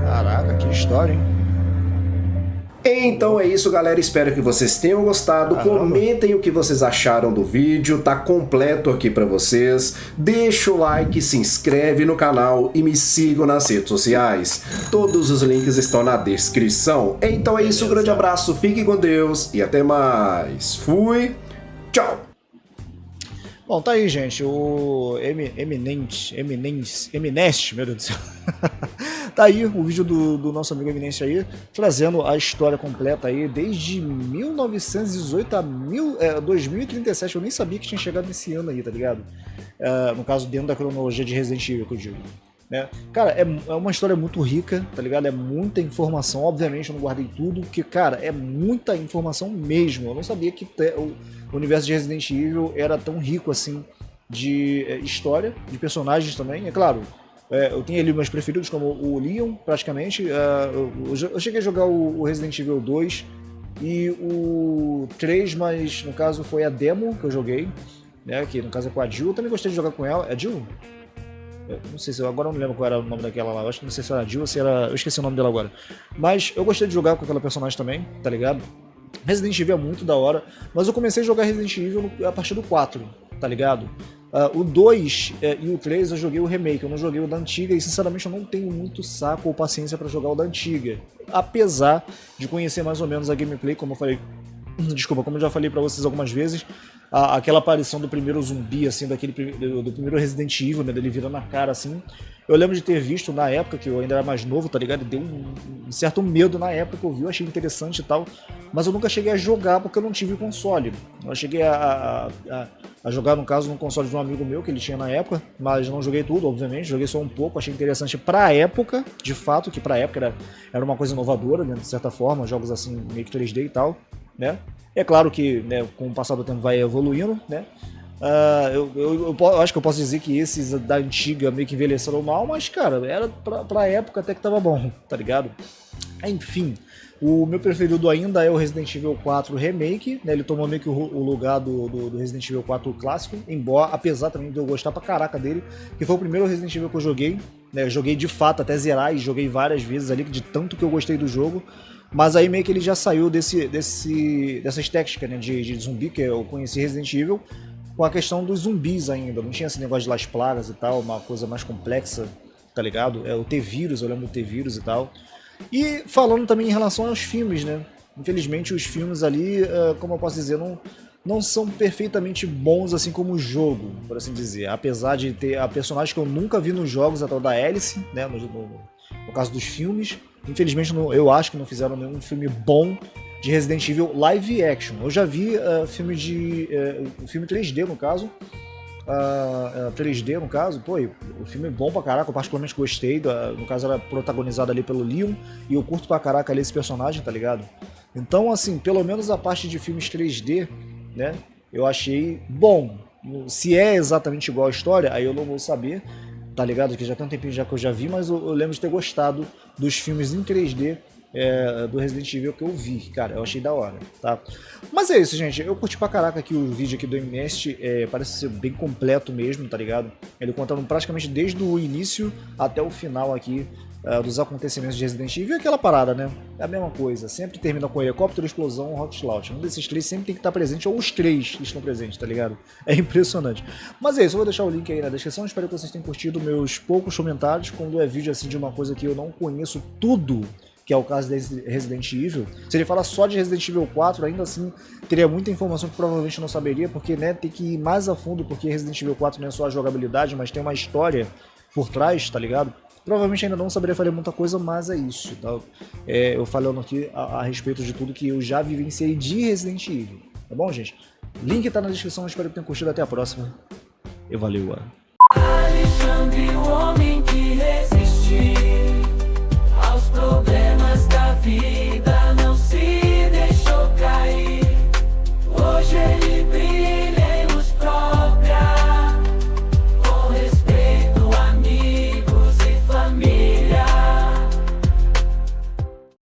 Caraca, que história, hein? Então é isso, galera, espero que vocês tenham gostado. Comentem o que vocês acharam do vídeo, tá completo aqui pra vocês. Deixa o like, se inscreve no canal e me sigam nas redes sociais. Todos os links estão na descrição. Então é isso, um grande abraço, fiquem com Deus e até mais. Fui, tchau! Bom, tá aí, gente, o Eminence, meu Deus do céu. Tá aí o vídeo do nosso amigo Eminence aí, trazendo a história completa aí, desde 1918 a 2037, eu nem sabia que tinha chegado nesse ano aí, tá ligado? No caso, dentro da cronologia de Resident Evil, que eu digo. Né? Cara, é uma história muito rica, tá ligado? É muita informação, obviamente eu não guardei tudo, porque, cara, é muita informação mesmo. Eu não sabia que o universo de Resident Evil era tão rico assim de história, de personagens também, é claro. Eu tenho ali meus preferidos, como o Leon, praticamente. Eu cheguei a jogar o Resident Evil 2 e o 3, mas no caso foi a demo que eu joguei, né? Que no caso é com a Jill. Eu também gostei de jogar com ela. É Jill? Não sei se agora eu não lembro qual era o nome daquela lá. Eu acho que não sei se era a Jill ou se era. Eu esqueci o nome dela agora. Mas eu gostei de jogar com aquela personagem também, tá ligado? Resident Evil é muito da hora, mas eu comecei a jogar Resident Evil a partir do 4, tá ligado? O 2 e o 3 eu joguei o remake, eu não joguei o da antiga e sinceramente eu não tenho muito saco ou paciência pra jogar o da antiga. Apesar de conhecer mais ou menos a gameplay, como eu já falei pra vocês algumas vezes, aquela aparição do primeiro zumbi, assim, do primeiro Resident Evil, né, dele virando a cara, assim. Eu lembro de ter visto na época, que eu ainda era mais novo, tá ligado? Deu um certo medo na época que eu vi, eu achei interessante e tal. Mas eu nunca cheguei a jogar porque eu não tive console. Eu cheguei a jogar, no caso, no console de um amigo meu que ele tinha na época, mas não joguei tudo, obviamente. Joguei só um pouco, achei interessante pra época, de fato, que pra época era uma coisa inovadora, né, de certa forma, jogos assim, meio que 3D e tal, né? É claro que, né, com o passar do tempo vai evoluindo, né? Eu acho que eu posso dizer que esses da antiga meio que envelheceram mal, mas, cara, era pra época até que tava bom, tá ligado? Enfim, o meu preferido ainda é o Resident Evil 4 Remake, né? Ele tomou meio que o lugar do Resident Evil 4 clássico, embora, apesar também de eu gostar pra caraca dele, que foi o primeiro Resident Evil que eu joguei, né? Eu joguei de fato até zerar e joguei várias vezes ali, de tanto que eu gostei do jogo. Mas aí meio que ele já saiu dessa estética, né, de zumbi, que eu conheci Resident Evil, com a questão dos zumbis ainda. Não tinha esse negócio de Las Plagas e tal, uma coisa mais complexa, tá ligado? O T-Vírus, eu lembro do T-Vírus e tal. E falando também em relação aos filmes, né? Infelizmente os filmes ali, como eu posso dizer, não são perfeitamente bons assim como o jogo, por assim dizer. Apesar de ter a personagem que eu nunca vi nos jogos, a tal da Alice, né, no caso dos filmes. Infelizmente eu acho que não fizeram nenhum filme bom de Resident Evil live action. Eu já vi filme 3D no caso. 3D no caso, pô, o filme é bom pra caraca, eu particularmente gostei. No caso era protagonizado ali pelo Leon e eu curto pra caraca ali esse personagem, tá ligado? Então, assim, pelo menos a parte de filmes 3D, né, eu achei bom. Se é exatamente igual a história, aí eu não vou saber, tá ligado? Que já tem um tempinho já que eu já vi, mas eu lembro de ter gostado dos filmes em 3D do Resident Evil que eu vi, cara, eu achei da hora, tá? Mas é isso, gente, eu curti pra caraca aqui o vídeo aqui do MNest, parece ser bem completo mesmo, tá ligado? Ele contando praticamente desde o início até o final aqui dos acontecimentos de Resident Evil, e aquela parada, né? É a mesma coisa, sempre termina com helicóptero, explosão, hot slot. Um desses três sempre tem que estar presente, ou os três estão presentes, tá ligado? É impressionante. Mas é isso, eu vou deixar o link aí na descrição, espero que vocês tenham curtido meus poucos comentários, quando é vídeo assim de uma coisa que eu não conheço tudo, que é o caso de Resident Evil. Se ele fala só de Resident Evil 4, ainda assim teria muita informação que provavelmente eu não saberia, porque, né, tem que ir mais a fundo, porque Resident Evil 4 não é só a jogabilidade, mas tem uma história por trás, tá ligado? Provavelmente ainda não saberia fazer muita coisa, mas é isso, tá? Eu falando aqui a respeito de tudo que eu já vivenciei de Resident Evil, tá bom, gente? Link tá na descrição, espero que tenham curtido, até a próxima. E valeu, Alexandre, o homem que resistiu aos problemas da vida.